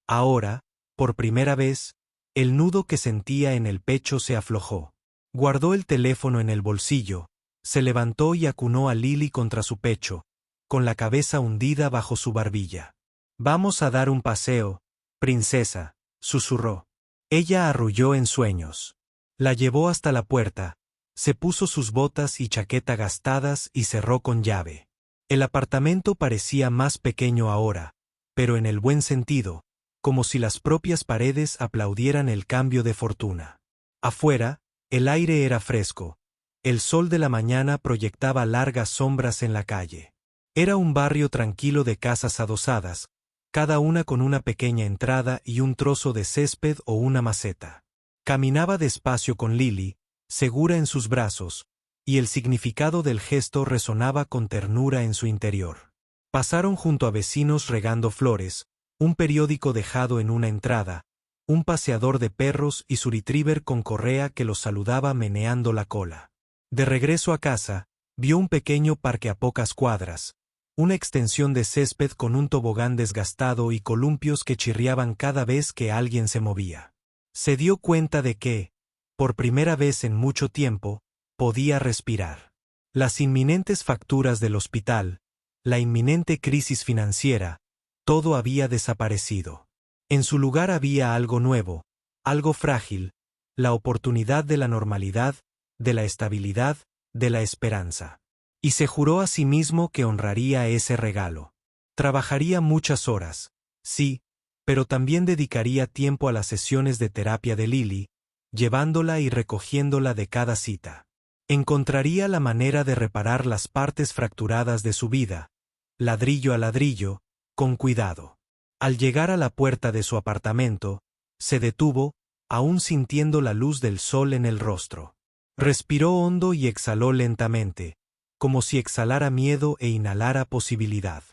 Ahora, por primera vez, el nudo que sentía en el pecho se aflojó. Guardó el teléfono en el bolsillo, se levantó y acunó a Lily contra su pecho, con la cabeza hundida bajo su barbilla. Vamos a dar un paseo, princesa, susurró. Ella arrulló en sueños. La llevó hasta la puerta, se puso sus botas y chaqueta gastadas y cerró con llave. El apartamento parecía más pequeño ahora, pero en el buen sentido, como si las propias paredes aplaudieran el cambio de fortuna. Afuera, el aire era fresco, el sol de la mañana proyectaba largas sombras en la calle. Era un barrio tranquilo de casas adosadas, cada una con una pequeña entrada y un trozo de césped o una maceta. Caminaba despacio con Lily, segura en sus brazos, y el significado del gesto resonaba con ternura en su interior. Pasaron junto a vecinos regando flores, un periódico dejado en una entrada, un paseador de perros y su retriever con correa que los saludaba meneando la cola. De regreso a casa, vio un pequeño parque a pocas cuadras, una extensión de césped con un tobogán desgastado y columpios que chirriaban cada vez que alguien se movía. Se dio cuenta de que, por primera vez en mucho tiempo, podía respirar. Las inminentes facturas del hospital, la inminente crisis financiera, todo había desaparecido. En su lugar había algo nuevo, algo frágil, la oportunidad de la normalidad, de la estabilidad, de la esperanza. Y se juró a sí mismo que honraría ese regalo. Trabajaría muchas horas, sí, pero también dedicaría tiempo a las sesiones de terapia de Lily, llevándola y recogiéndola de cada cita. Encontraría la manera de reparar las partes fracturadas de su vida, ladrillo a ladrillo, con cuidado. Al llegar a la puerta de su apartamento, se detuvo, aún sintiendo la luz del sol en el rostro. Respiró hondo y exhaló lentamente, como si exhalara miedo e inhalara posibilidad.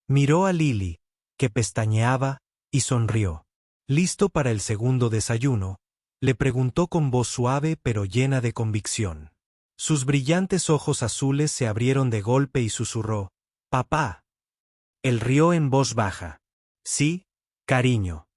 Miró a Lily, que pestañeaba, y sonrió. Listo para el segundo desayuno, le preguntó con voz suave pero llena de convicción. Sus brillantes ojos azules se abrieron de golpe y susurró: «Papá». Él rió en voz baja. «Sí, cariño.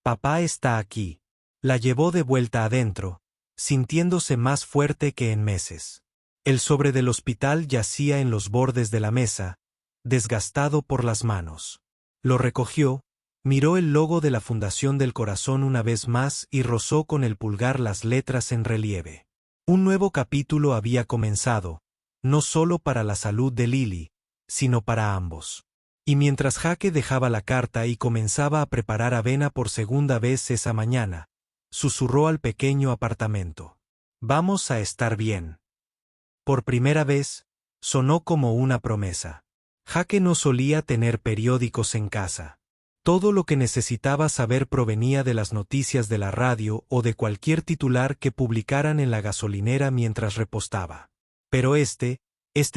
Papá está aquí». La llevó de vuelta adentro, sintiéndose más fuerte que en meses. El sobre del hospital yacía en los bordes de la mesa, desgastado por las manos. Lo recogió, miró el logo de la Fundación del Corazón una vez más y rozó con el pulgar las letras en relieve. Un nuevo capítulo había comenzado, no solo para la salud de Lily, sino para ambos. Y mientras Jake dejaba la carta y comenzaba a preparar avena por segunda vez esa mañana, susurró al pequeño apartamento: «Vamos a estar bien». Por primera vez, sonó como una promesa. Jake no solía tener periódicos en casa. Todo lo que necesitaba saber provenía de las noticias de la radio o de cualquier titular que publicaran en la gasolinera mientras repostaba. Pero este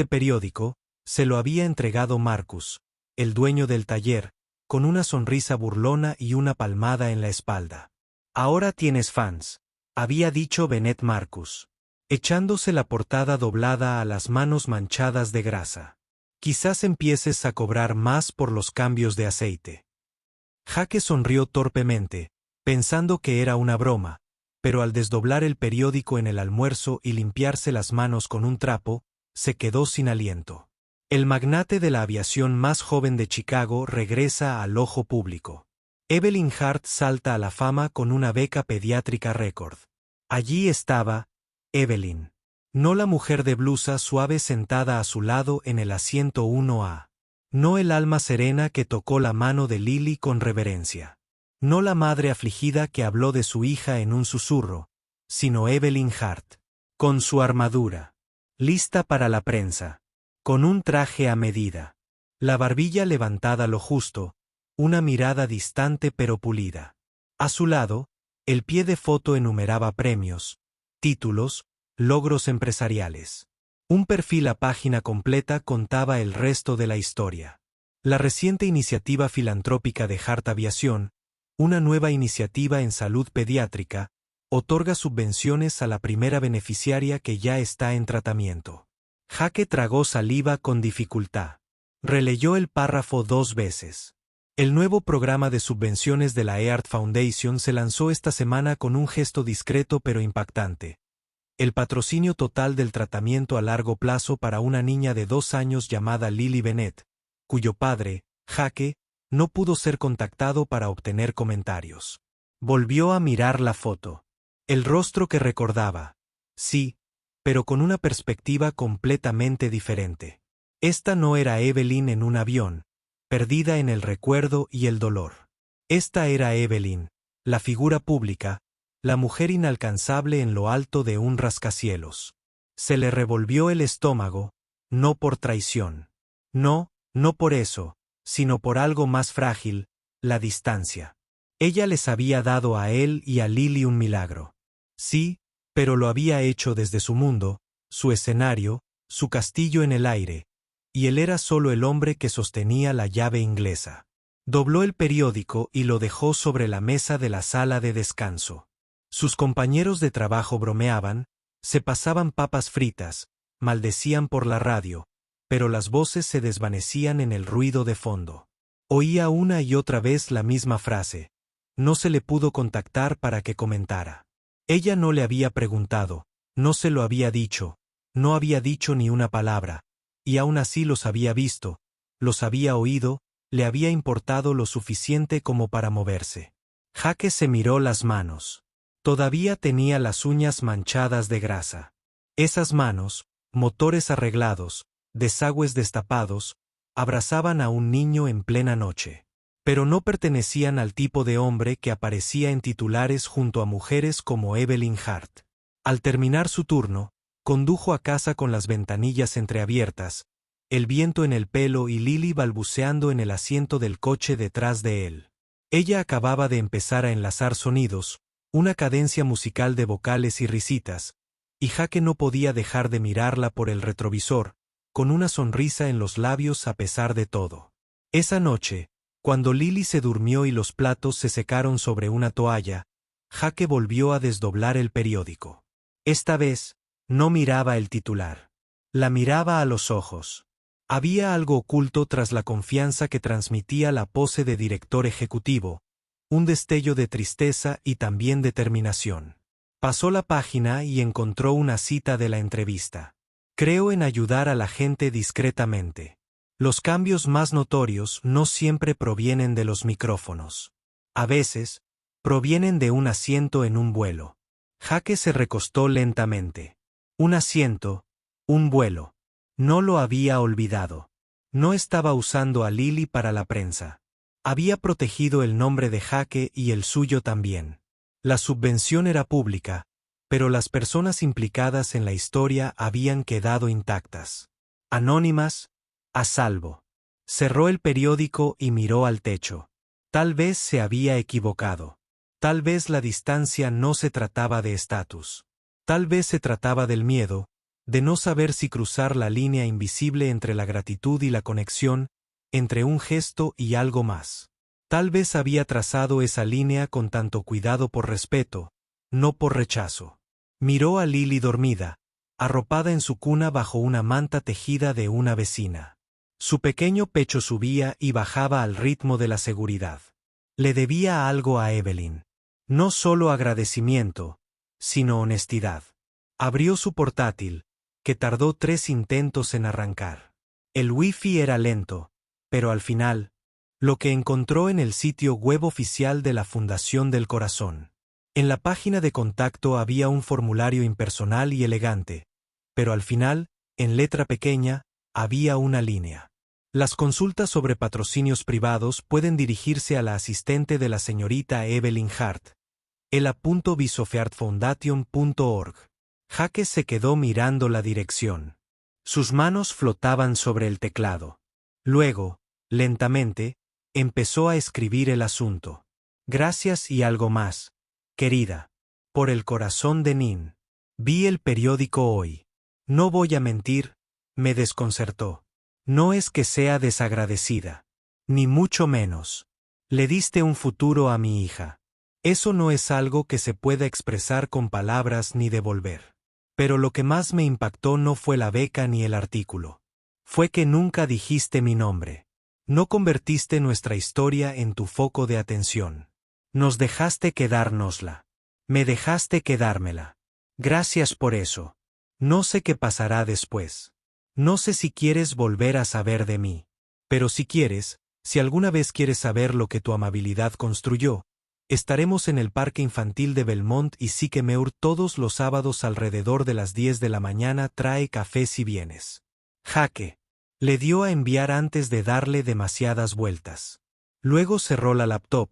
periódico, se lo había entregado Marcus, el dueño del taller, con una sonrisa burlona y una palmada en la espalda. «Ahora tienes fans», había dicho Bennett Marcus, echándose la portada doblada a las manos manchadas de grasa. «Quizás empieces a cobrar más por los cambios de aceite». Jake sonrió torpemente, pensando que era una broma, pero al desdoblar el periódico en el almuerzo y limpiarse las manos con un trapo, se quedó sin aliento. El magnate de la aviación más joven de Chicago regresa al ojo público. Evelyn Hart salta a la fama con una beca pediátrica récord. Allí estaba Evelyn, no la mujer de blusa suave sentada a su lado en el asiento 1A. No el alma serena que tocó la mano de Lily con reverencia. No la madre afligida que habló de su hija en un susurro, sino Evelyn Hart, con su armadura, lista para la prensa, con un traje a medida, la barbilla levantada lo justo, una mirada distante pero pulida. A su lado, el pie de foto enumeraba premios, títulos, logros empresariales. Un perfil a página completa contaba el resto de la historia. La reciente iniciativa filantrópica de Hart Aviación, una nueva iniciativa en salud pediátrica, otorga subvenciones a la primera beneficiaria que ya está en tratamiento. Jake tragó saliva con dificultad. Releyó el párrafo 2 veces. El nuevo programa de subvenciones de la Earth Foundation se lanzó esta semana con un gesto discreto pero impactante. El patrocinio total del tratamiento a largo plazo para una niña de 2 años llamada Lily Bennett, cuyo padre, Jake, no pudo ser contactado para obtener comentarios. Volvió a mirar la foto. El rostro que recordaba. Sí, pero con una perspectiva completamente diferente. Esta no era Evelyn en un avión, perdida en el recuerdo y el dolor. Esta era Evelyn, la figura pública, la mujer inalcanzable en lo alto de un rascacielos. Se le revolvió el estómago, no por traición. No por eso, sino por algo más frágil, la distancia. Ella les había dado a él y a Lily un milagro. Sí, pero lo había hecho desde su mundo, su escenario, su castillo en el aire, y él era solo el hombre que sostenía la llave inglesa. Dobló el periódico y lo dejó sobre la mesa de la sala de descanso. Sus compañeros de trabajo bromeaban, se pasaban papas fritas, maldecían por la radio, pero las voces se desvanecían en el ruido de fondo. Oía una y otra vez la misma frase. No se le pudo contactar para que comentara. Ella no le había preguntado, no se lo había dicho, no había dicho ni una palabra, y aún así los había visto, los había oído, le había importado lo suficiente como para moverse. Jake se miró las manos. Todavía tenía las uñas manchadas de grasa. Esas manos, motores arreglados, desagües destapados, abrazaban a un niño en plena noche. Pero no pertenecían al tipo de hombre que aparecía en titulares junto a mujeres como Evelyn Hart. Al terminar su turno, condujo a casa con las ventanillas entreabiertas, el viento en el pelo y Lily balbuceando en el asiento del coche detrás de él. Ella acababa de empezar a enlazar sonidos, una cadencia musical de vocales y risitas, y Jake no podía dejar de mirarla por el retrovisor, con una sonrisa en los labios a pesar de todo. Esa noche, cuando Lily se durmió y los platos se secaron sobre una toalla, Jake volvió a desdoblar el periódico. Esta vez, no miraba el titular. La miraba a los ojos. Había algo oculto tras la confianza que transmitía la pose de director ejecutivo, un destello de tristeza y también determinación. Pasó la página y encontró una cita de la entrevista. Creo en ayudar a la gente discretamente. Los cambios más notorios no siempre provienen de los micrófonos. A veces, provienen de un asiento en un vuelo. Jake se recostó lentamente. Un asiento, un vuelo. No lo había olvidado. No estaba usando a Lily para la prensa. Había protegido el nombre de Jake y el suyo también. La subvención era pública, pero las personas implicadas en la historia habían quedado intactas. Anónimas, a salvo. Cerró el periódico y miró al techo. Tal vez se había equivocado. Tal vez la distancia no se trataba de estatus. Tal vez se trataba del miedo, de no saber si cruzar la línea invisible entre la gratitud y la conexión, entre un gesto y algo más. Tal vez había trazado esa línea con tanto cuidado por respeto, no por rechazo. Miró a Lily dormida, arropada en su cuna bajo una manta tejida de una vecina. Su pequeño pecho subía y bajaba al ritmo de la seguridad. Le debía algo a Evelyn. No solo agradecimiento, sino honestidad. Abrió su portátil, que tardó 3 intentos en arrancar. El wifi era lento, pero al final, lo que encontró en el sitio web oficial de la Fundación del Corazón. En la página de contacto había un formulario impersonal y elegante, pero al final, en letra pequeña, había una línea. Las consultas sobre patrocinios privados pueden dirigirse a la asistente de la señorita Evelyn Hart, ela.visofeartfoundation.org. Jake se quedó mirando la dirección. Sus manos flotaban sobre el teclado. Luego, lentamente, empezó a escribir el asunto. Gracias y algo más, querida. Por el corazón de Nin. Vi el periódico hoy. No voy a mentir, me desconcertó. No es que sea desagradecida. Ni mucho menos. Le diste un futuro a mi hija. Eso no es algo que se pueda expresar con palabras ni devolver. Pero lo que más me impactó no fue la beca ni el artículo. Fue que nunca dijiste mi nombre. No convertiste nuestra historia en tu foco de atención. Nos dejaste quedárnosla. Me dejaste quedármela. Gracias por eso. No sé qué pasará después. No sé si quieres volver a saber de mí. Pero si quieres, si alguna vez quieres saber lo que tu amabilidad construyó, estaremos en el parque infantil de Belmont y Sycamore todos los sábados alrededor de las 10 de la mañana. Trae café si vienes. Jake. Le dio a enviar antes de darle demasiadas vueltas. Luego cerró la laptop,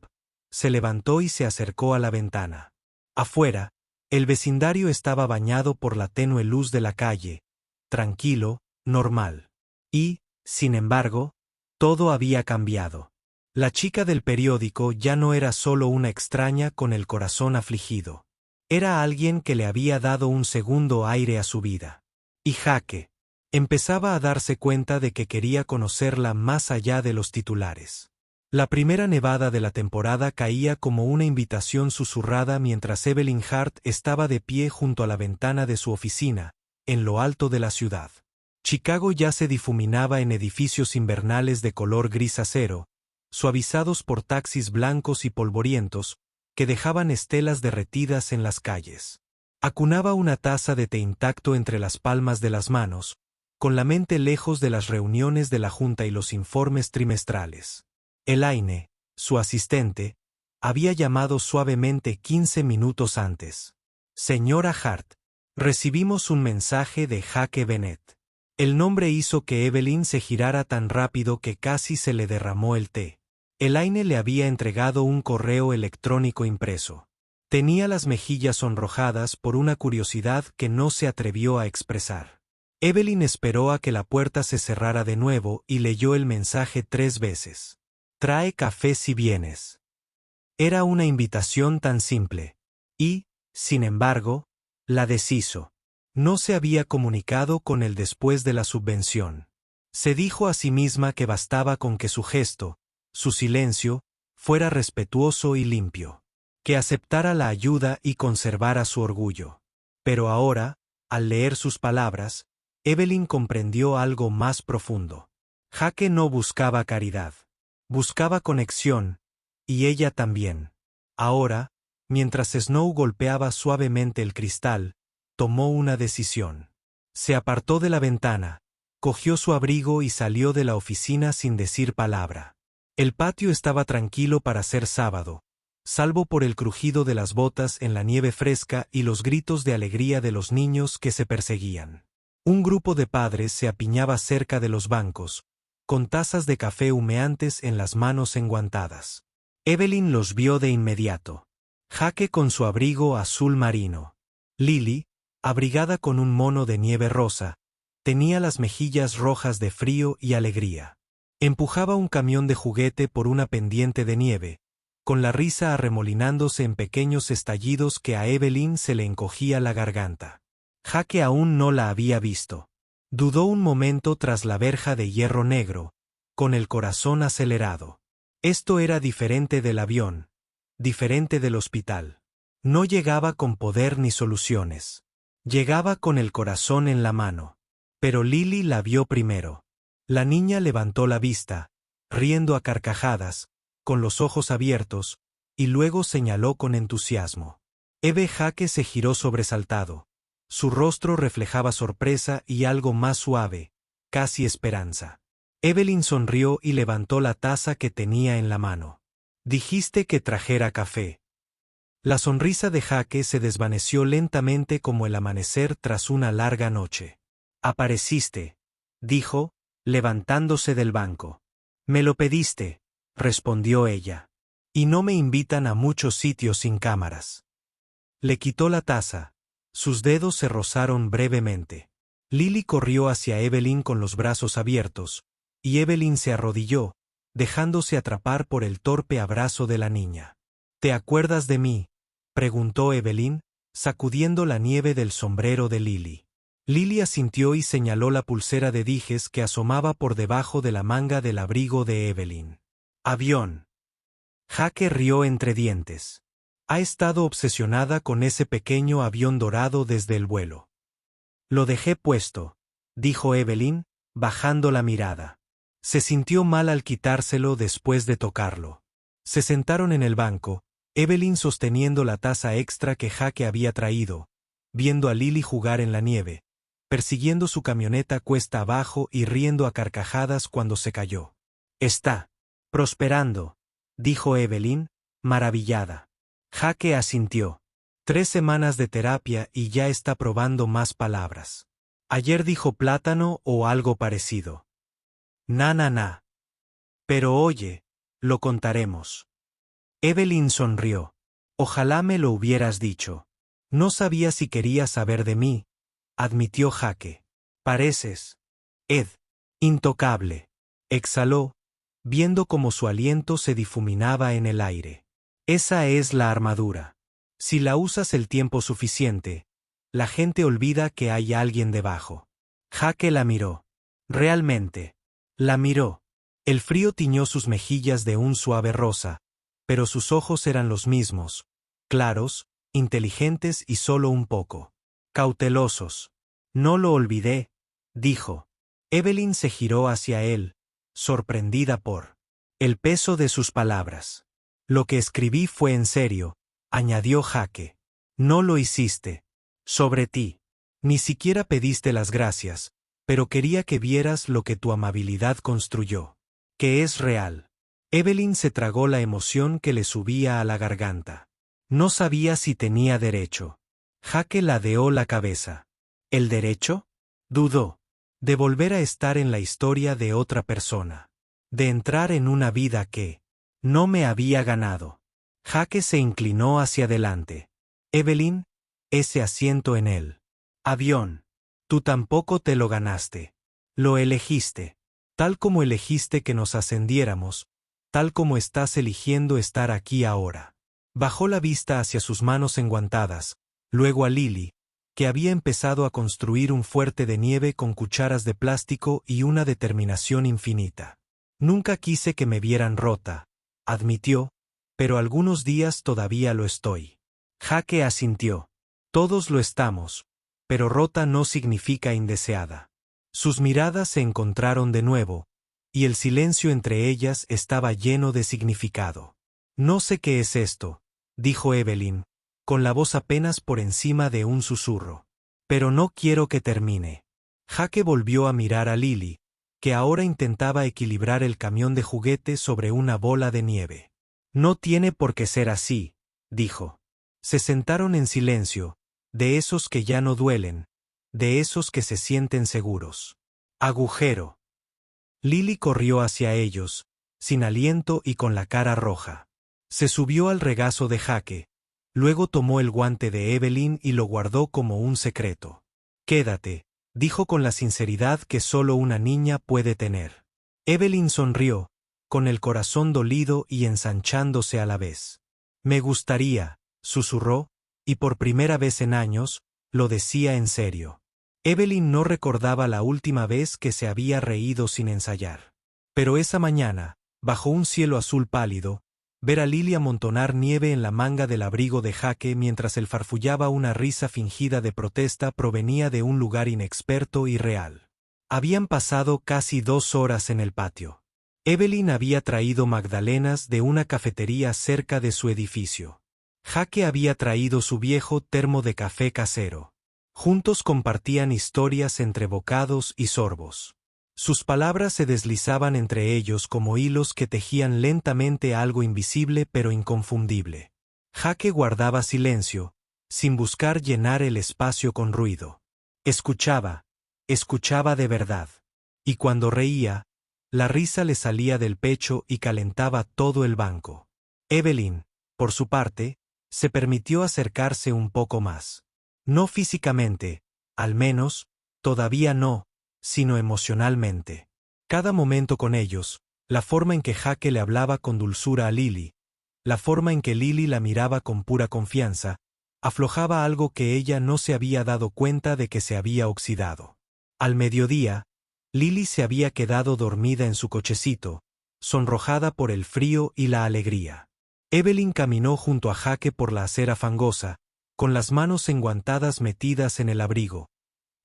se levantó y se acercó a la ventana. Afuera, el vecindario estaba bañado por la tenue luz de la calle, tranquilo, normal. Y, sin embargo, todo había cambiado. La chica del periódico ya no era solo una extraña con el corazón afligido. Era alguien que le había dado un segundo aire a su vida. Y Jake empezaba a darse cuenta de que quería conocerla más allá de los titulares. La primera nevada de la temporada caía como una invitación susurrada mientras Evelyn Hart estaba de pie junto a la ventana de su oficina, en lo alto de la ciudad. Chicago ya se difuminaba en edificios invernales de color gris acero, suavizados por taxis blancos y polvorientos, que dejaban estelas derretidas en las calles. Acunaba una taza de té intacto entre las palmas de las manos, con la mente lejos de las reuniones de la junta y los informes trimestrales. Elaine, su asistente, había llamado suavemente 15 minutos antes. Señora Hart, recibimos un mensaje de Jake Bennett. El nombre hizo que Evelyn se girara tan rápido que casi se le derramó el té. Elaine le había entregado un correo electrónico impreso. Tenía las mejillas sonrojadas por una curiosidad que no se atrevió a expresar. Evelyn esperó a que la puerta se cerrara de nuevo y leyó el mensaje 3 veces. Trae café si vienes. Era una invitación tan simple. Y, sin embargo, la deshizo. No se había comunicado con él después de la subvención. Se dijo a sí misma que bastaba con que su gesto, su silencio, fuera respetuoso y limpio. Que aceptara la ayuda y conservara su orgullo. Pero ahora, al leer sus palabras, Evelyn comprendió algo más profundo. Jake no buscaba caridad. Buscaba conexión, y ella también. Ahora, mientras Snow golpeaba suavemente el cristal, tomó una decisión. Se apartó de la ventana, cogió su abrigo y salió de la oficina sin decir palabra. El patio estaba tranquilo para ser sábado, salvo por el crujido de las botas en la nieve fresca y los gritos de alegría de los niños que se perseguían. Un grupo de padres se apiñaba cerca de los bancos, con tazas de café humeantes en las manos enguantadas. Evelyn los vio de inmediato. Jake con su abrigo azul marino. Lily, abrigada con un mono de nieve rosa, tenía las mejillas rojas de frío y alegría. Empujaba un camión de juguete por una pendiente de nieve, con la risa arremolinándose en pequeños estallidos que a Evelyn se le encogía la garganta. Jake aún no la había visto. Dudó un momento tras la verja de hierro negro, con el corazón acelerado. Esto era diferente del avión, diferente del hospital. No llegaba con poder ni soluciones. Llegaba con el corazón en la mano. Pero Lily la vio primero. La niña levantó la vista, riendo a carcajadas, con los ojos abiertos, y luego señaló con entusiasmo. Jake se giró sobresaltado. Su rostro reflejaba sorpresa y algo más suave, casi esperanza. Evelyn sonrió y levantó la taza que tenía en la mano. Dijiste que trajera café. La sonrisa de Jake se desvaneció lentamente como el amanecer tras una larga noche. Apareciste, dijo, levantándose del banco. Me lo pediste, respondió ella. Y no me invitan a muchos sitios sin cámaras. Le quitó la taza. Sus dedos se rozaron brevemente. Lily corrió hacia Evelyn con los brazos abiertos, y Evelyn se arrodilló, dejándose atrapar por el torpe abrazo de la niña. ¿Te acuerdas de mí?, preguntó Evelyn, sacudiendo la nieve del sombrero de Lily. Lily asintió y señaló la pulsera de dijes que asomaba por debajo de la manga del abrigo de Evelyn. Avión. Jake rió entre dientes. Ha estado obsesionada con ese pequeño avión dorado desde el vuelo. Lo dejé puesto, dijo Evelyn, bajando la mirada. Se sintió mal al quitárselo después de tocarlo. Se sentaron en el banco, Evelyn sosteniendo la taza extra que Jake había traído, viendo a Lily jugar en la nieve, persiguiendo su camioneta cuesta abajo y riendo a carcajadas cuando se cayó. Está prosperando, dijo Evelyn, maravillada. Jake asintió. 3 semanas de terapia y ya está probando más palabras. Ayer dijo plátano o algo parecido. Na. Pero oye, lo contaremos. Evelyn sonrió. Ojalá me lo hubieras dicho. No sabía si querías saber de mí, admitió Jake. Pareces, Ed, intocable. Exhaló, viendo cómo su aliento se difuminaba en el aire. Esa es la armadura. Si la usas el tiempo suficiente, la gente olvida que hay alguien debajo. Jake la miró. Realmente. La miró. El frío tiñó sus mejillas de un suave rosa, pero sus ojos eran los mismos, claros, inteligentes y solo un poco cautelosos. No lo olvidé, dijo. Evelyn se giró hacia él, sorprendida por el peso de sus palabras. Lo que escribí fue en serio, añadió Jake. No lo hiciste. Sobre ti. Ni siquiera pediste las gracias, pero quería que vieras lo que tu amabilidad construyó. Que es real. Evelyn se tragó la emoción que le subía a la garganta. No sabía si tenía derecho. Jake ladeó la cabeza. ¿El derecho? Dudó. De volver a estar en la historia de otra persona. De entrar en una vida que no me había ganado. Jake se inclinó hacia adelante. Evelyn, ese asiento en él. Avión. Tú tampoco te lo ganaste. Lo elegiste. Tal como elegiste que nos ascendiéramos, tal como estás eligiendo estar aquí ahora. Bajó la vista hacia sus manos enguantadas, luego a Lily, que había empezado a construir un fuerte de nieve con cucharas de plástico y una determinación infinita. Nunca quise que me vieran rota, admitió, pero algunos días todavía lo estoy. Jake asintió. Todos lo estamos, pero rota no significa indeseada. Sus miradas se encontraron de nuevo, y el silencio entre ellas estaba lleno de significado. No sé qué es esto, dijo Evelyn, con la voz apenas por encima de un susurro. Pero no quiero que termine. Jake volvió a mirar a Lily, que ahora intentaba equilibrar el camión de juguetes sobre una bola de nieve. No tiene por qué ser así, dijo. Se sentaron en silencio, de esos que ya no duelen, de esos que se sienten seguros. Agujero. Lily corrió hacia ellos, sin aliento y con la cara roja. Se subió al regazo de Jake, luego tomó el guante de Evelyn y lo guardó como un secreto. Quédate, dijo con la sinceridad que solo una niña puede tener. Evelyn sonrió, con el corazón dolido y ensanchándose a la vez. Me gustaría, susurró, y por primera vez en años, lo decía en serio. Evelyn no recordaba la última vez que se había reído sin ensayar. Pero esa mañana, bajo un cielo azul pálido, ver a Lily amontonar nieve en la manga del abrigo de Jake mientras él farfullaba una risa fingida de protesta provenía de un lugar inexperto y real. Habían pasado casi 2 horas en el patio. Evelyn había traído magdalenas de una cafetería cerca de su edificio. Jake había traído su viejo termo de café casero. Juntos compartían historias entre bocados y sorbos. Sus palabras se deslizaban entre ellos como hilos que tejían lentamente algo invisible pero inconfundible. Jake guardaba silencio, sin buscar llenar el espacio con ruido. Escuchaba de verdad. Y cuando reía, la risa le salía del pecho y calentaba todo el banco. Evelyn, por su parte, se permitió acercarse un poco más. No físicamente, al menos, todavía no, sino emocionalmente. Cada momento con ellos, la forma en que Jake le hablaba con dulzura a Lily, la forma en que Lily la miraba con pura confianza, aflojaba algo que ella no se había dado cuenta de que se había oxidado. Al mediodía, Lily se había quedado dormida en su cochecito, sonrojada por el frío y la alegría. Evelyn caminó junto a Jake por la acera fangosa, con las manos enguantadas metidas en el abrigo.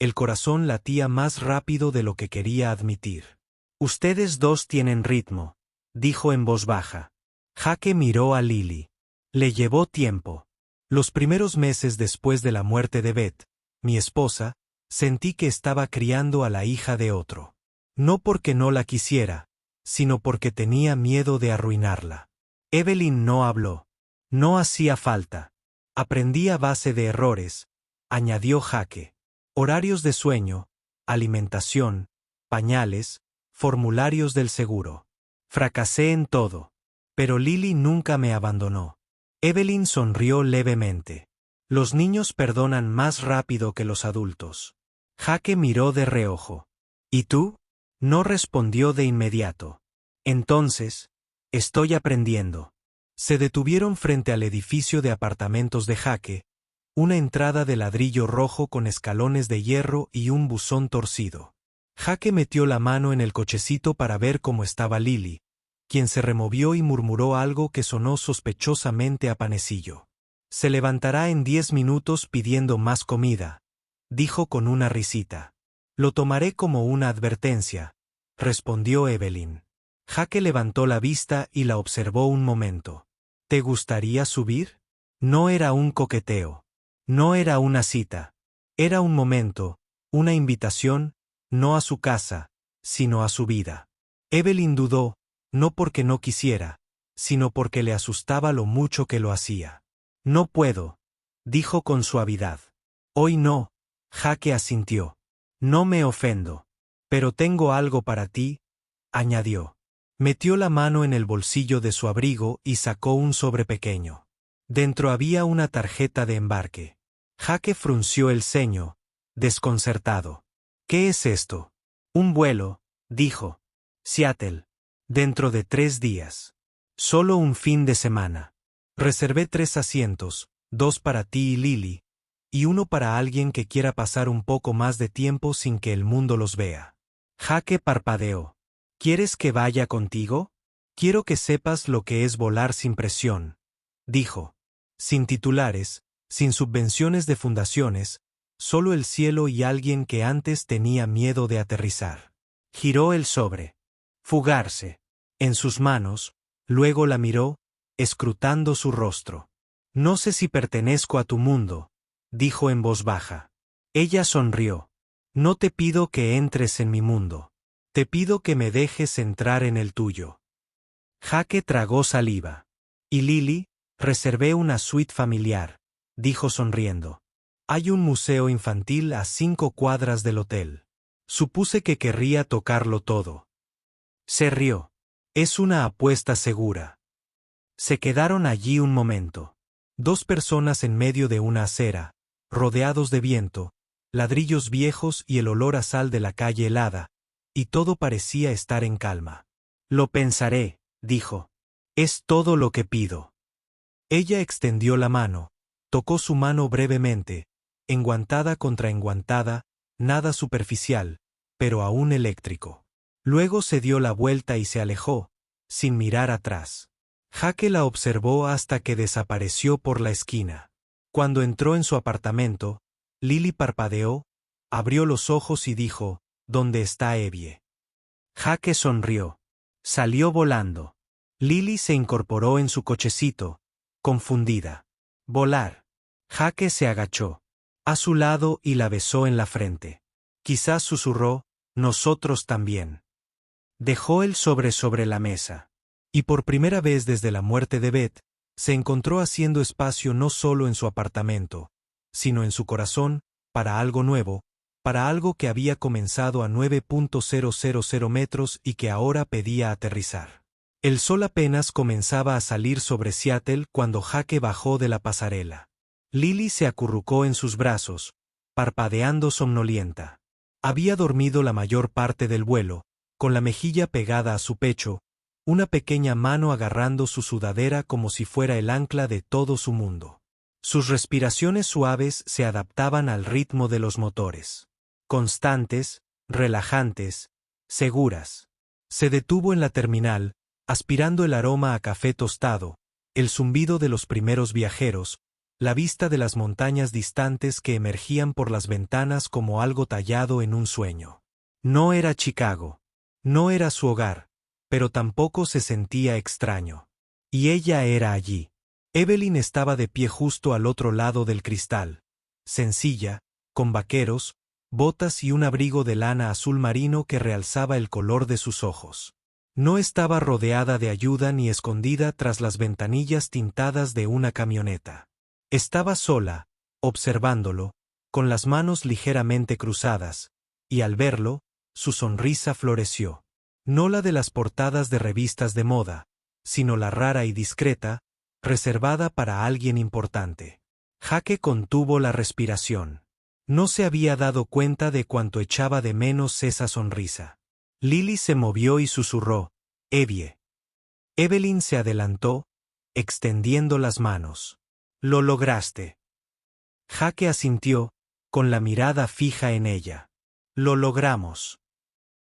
El corazón latía más rápido de lo que quería admitir. Ustedes dos tienen ritmo, dijo en voz baja. Jake miró a Lily. Le llevó tiempo. Los primeros meses después de la muerte de Beth, mi esposa, sentí que estaba criando a la hija de otro. No porque no la quisiera, sino porque tenía miedo de arruinarla. Evelyn no habló. No hacía falta. Aprendí a base de errores, añadió Jake. Horarios de sueño, alimentación, pañales, formularios del seguro. Fracasé en todo. Pero Lily nunca me abandonó. Evelyn sonrió levemente. Los niños perdonan más rápido que los adultos. Jake miró de reojo. ¿Y tú? No respondió de inmediato. Entonces, estoy aprendiendo. Se detuvieron frente al edificio de apartamentos de Jake, una entrada de ladrillo rojo con escalones de hierro y un buzón torcido. Jake metió la mano en el cochecito para ver cómo estaba Lily, quien se removió y murmuró algo que sonó sospechosamente a panecillo. Se levantará en 10 minutos pidiendo más comida, dijo con una risita. Lo tomaré como una advertencia, respondió Evelyn. Jake levantó la vista y la observó un momento. ¿Te gustaría subir? No era un coqueteo. No era una cita. Era un momento, una invitación, no a su casa, sino a su vida. Evelyn dudó, no porque no quisiera, sino porque le asustaba lo mucho que lo hacía. No puedo, dijo con suavidad. Hoy no, Jake asintió. No me ofendo. Pero tengo algo para ti, añadió. Metió la mano en el bolsillo de su abrigo y sacó un sobre pequeño. Dentro había una tarjeta de embarque. Jake frunció el ceño, desconcertado. ¿Qué es esto? Un vuelo, dijo. Seattle. Dentro de 3 días. Solo un fin de semana. Reservé 3 asientos, 2 para ti y Lily, y uno para alguien que quiera pasar un poco más de tiempo sin que el mundo los vea. Jake parpadeó. ¿Quieres que vaya contigo? Quiero que sepas lo que es volar sin presión, dijo. Sin titulares, sin subvenciones de fundaciones, solo el cielo y alguien que antes tenía miedo de aterrizar. Giró el sobre. Fugarse. En sus manos, luego la miró, escrutando su rostro. No sé si pertenezco a tu mundo, dijo en voz baja. Ella sonrió. No te pido que entres en mi mundo. Te pido que me dejes entrar en el tuyo. Jake tragó saliva. Y Lily, reservé una suite familiar, dijo sonriendo. Hay un museo infantil a 5 cuadras del hotel. Supuse que querría tocarlo todo. Se rió. Es una apuesta segura. Se quedaron allí un momento. 2 personas en medio de una acera, rodeados de viento, ladrillos viejos y el olor a sal de la calle helada, y todo parecía estar en calma. Lo pensaré, dijo. Es todo lo que pido. Ella extendió la mano, tocó su mano brevemente, enguantada contra enguantada, nada superficial, pero aún eléctrico. Luego se dio la vuelta y se alejó, sin mirar atrás. Jake la observó hasta que desapareció por la esquina. Cuando entró en su apartamento, Lily parpadeó, abrió los ojos y dijo, ¿dónde está Evie? Jake sonrió. Salió volando. Lily se incorporó en su cochecito, confundida. Volar. Jake se agachó a su lado y la besó en la frente. Quizás susurró, nosotros también. Dejó el sobre la mesa. Y por primera vez desde la muerte de Beth, se encontró haciendo espacio no solo en su apartamento, sino en su corazón, para algo nuevo, para algo que había comenzado a 9.000 metros y que ahora pedía aterrizar. El sol apenas comenzaba a salir sobre Seattle cuando Jake bajó de la pasarela. Lily se acurrucó en sus brazos, parpadeando somnolienta. Había dormido la mayor parte del vuelo, con la mejilla pegada a su pecho, una pequeña mano agarrando su sudadera como si fuera el ancla de todo su mundo. Sus respiraciones suaves se adaptaban al ritmo de los motores. Constantes, relajantes, seguras. Se detuvo en la terminal, aspirando el aroma a café tostado, el zumbido de los primeros viajeros, la vista de las montañas distantes que emergían por las ventanas como algo tallado en un sueño. No era Chicago. No era su hogar, pero tampoco se sentía extraño. Y ella era allí. Evelyn estaba de pie justo al otro lado del cristal, sencilla, con vaqueros, botas y un abrigo de lana azul marino que realzaba el color de sus ojos. No estaba rodeada de ayuda ni escondida tras las ventanillas tintadas de una camioneta. Estaba sola, observándolo, con las manos ligeramente cruzadas, y al verlo, su sonrisa floreció. No la de las portadas de revistas de moda, sino la rara y discreta, reservada para alguien importante. Jake contuvo la respiración. No se había dado cuenta de cuánto echaba de menos esa sonrisa. Lily se movió y susurró, Evie. Evelyn se adelantó, extendiendo las manos. Lo lograste. Jake asintió, con la mirada fija en ella. Lo logramos.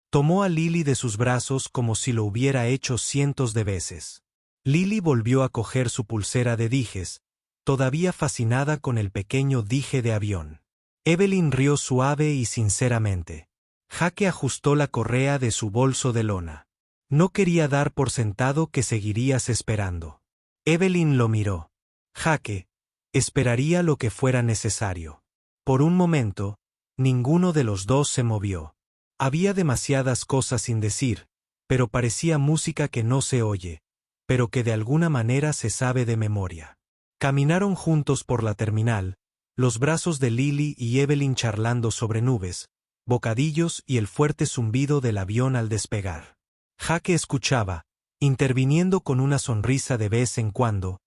Tomó a Lily de sus brazos como si lo hubiera hecho cientos de veces. Lily volvió a coger su pulsera de dijes, todavía fascinada con el pequeño dije de avión. Evelyn rió suave y sinceramente. Jake ajustó la correa de su bolso de lona. No quería dar por sentado que seguirías esperando. Evelyn lo miró. Jake, esperaría lo que fuera necesario. Por un momento, ninguno de los dos se movió. Había demasiadas cosas sin decir, pero parecía música que no se oye, pero que de alguna manera se sabe de memoria. Caminaron juntos por la terminal, los brazos de Lily y Evelyn charlando sobre nubes, bocadillos y el fuerte zumbido del avión al despegar. Jake escuchaba, interviniendo con una sonrisa de vez en cuando,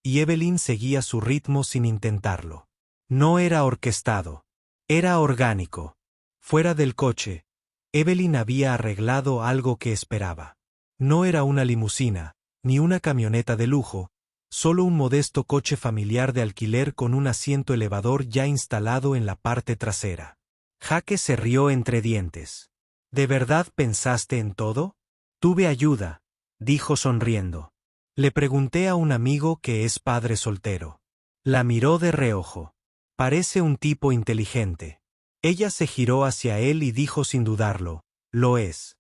y Evelyn seguía su ritmo sin intentarlo. No era orquestado, era orgánico. Fuera del coche, Evelyn había arreglado algo que esperaba. No era una limusina, ni una camioneta de lujo, solo un modesto coche familiar de alquiler con un asiento elevador ya instalado en la parte trasera. Jake se rió entre dientes. ¿De verdad pensaste en todo? Tuve ayuda, dijo sonriendo. Le pregunté a un amigo que es padre soltero. La miró de reojo. Parece un tipo inteligente. Ella se giró hacia él y dijo sin dudarlo, lo es.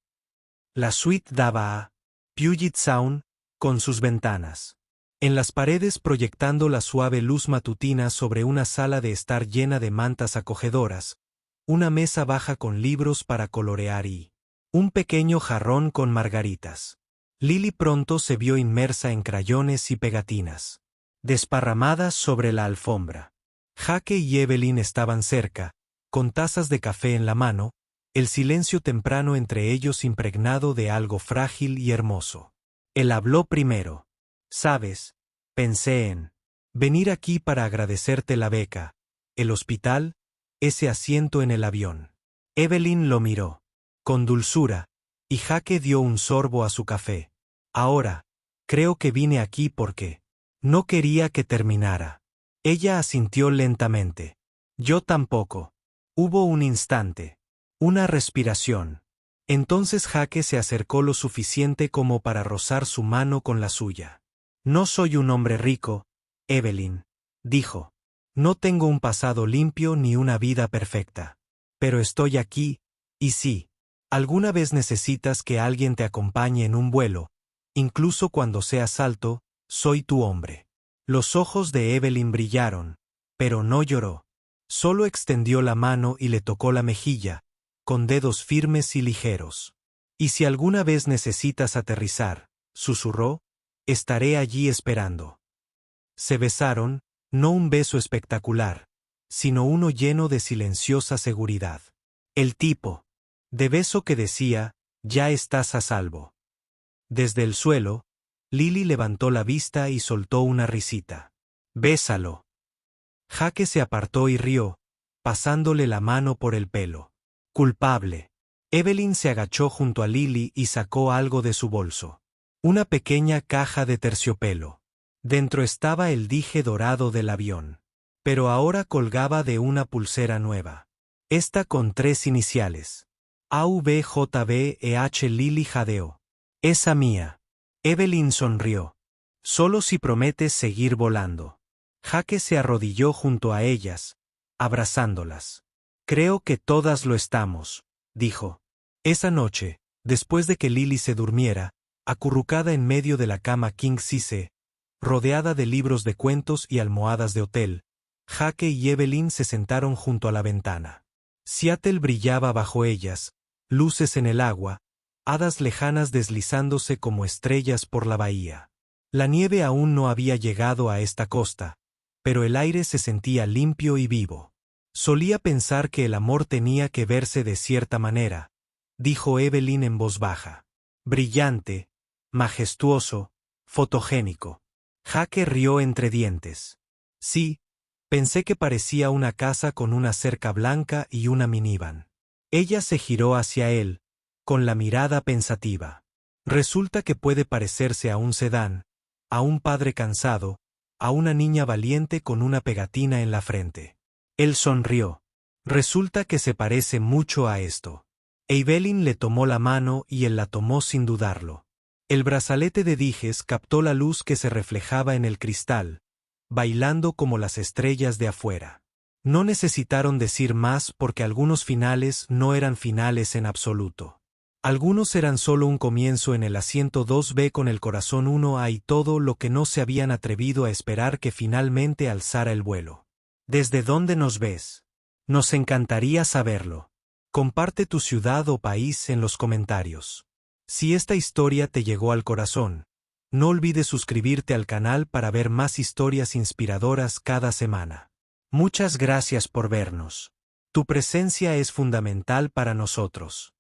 La suite daba a Puget Sound, con sus ventanas. En las paredes proyectando la suave luz matutina sobre una sala de estar llena de mantas acogedoras, una mesa baja con libros para colorear y un pequeño jarrón con margaritas. Lily pronto se vio inmersa en crayones y pegatinas, desparramadas sobre la alfombra. Jake y Evelyn estaban cerca, con tazas de café en la mano, el silencio temprano entre ellos impregnado de algo frágil y hermoso. Él habló primero. Sabes, pensé en venir aquí para agradecerte la beca, el hospital, ese asiento en el avión. Evelyn lo miró con dulzura, y Jake dio un sorbo a su café. Ahora, creo que vine aquí porque no quería que terminara. Ella asintió lentamente. Yo tampoco. Hubo un instante. Una respiración. Entonces Jake se acercó lo suficiente como para rozar su mano con la suya. No soy un hombre rico, Evelyn, dijo. No tengo un pasado limpio ni una vida perfecta. Pero estoy aquí, y sí, alguna vez necesitas que alguien te acompañe en un vuelo, incluso cuando seas alto, soy tu hombre. Los ojos de Evelyn brillaron, pero no lloró. Solo extendió la mano y le tocó la mejilla, con dedos firmes y ligeros. Y si alguna vez necesitas aterrizar, susurró, estaré allí esperando. Se besaron, no un beso espectacular, sino uno lleno de silenciosa seguridad. El tipo de beso que decía, ya estás a salvo. Desde el suelo, Lily levantó la vista y soltó una risita. Bésalo. Jake se apartó y rió, pasándole la mano por el pelo. Culpable. Evelyn se agachó junto a Lily y sacó algo de su bolso. Una pequeña caja de terciopelo. Dentro estaba el dije dorado del avión. Pero ahora colgaba de una pulsera nueva. Esta con 3 iniciales. AVJBEH. Lily jadeó. Esa mía. Evelyn sonrió. Solo si prometes seguir volando. Jake se arrodilló junto a ellas, abrazándolas. Creo que todas lo estamos, dijo. Esa noche, después de que Lily se durmiera, acurrucada en medio de la cama king size, rodeada de libros de cuentos y almohadas de hotel, Jake y Evelyn se sentaron junto a la ventana. Seattle brillaba bajo ellas, luces en el agua, hadas lejanas deslizándose como estrellas por la bahía. La nieve aún no había llegado a esta costa, pero el aire se sentía limpio y vivo. Solía pensar que el amor tenía que verse de cierta manera, dijo Evelyn en voz baja. Brillante, majestuoso, fotogénico. Jake rió entre dientes. Sí, pensé que parecía una casa con una cerca blanca y una minivan. Ella se giró hacia él, con la mirada pensativa. Resulta que puede parecerse a un sedán, a un padre cansado, a una niña valiente con una pegatina en la frente. Él sonrió. Resulta que se parece mucho a esto. Evelyn le tomó la mano y él la tomó sin dudarlo. El brazalete de dijes captó la luz que se reflejaba en el cristal, bailando como las estrellas de afuera. No necesitaron decir más porque algunos finales no eran finales en absoluto. Algunos eran solo un comienzo en el asiento 2B con el corazón 1A y todo lo que no se habían atrevido a esperar que finalmente alzara el vuelo. ¿Desde dónde nos ves? Nos encantaría saberlo. Comparte tu ciudad o país en los comentarios. Si esta historia te llegó al corazón, no olvides suscribirte al canal para ver más historias inspiradoras cada semana. Muchas gracias por vernos. Tu presencia es fundamental para nosotros.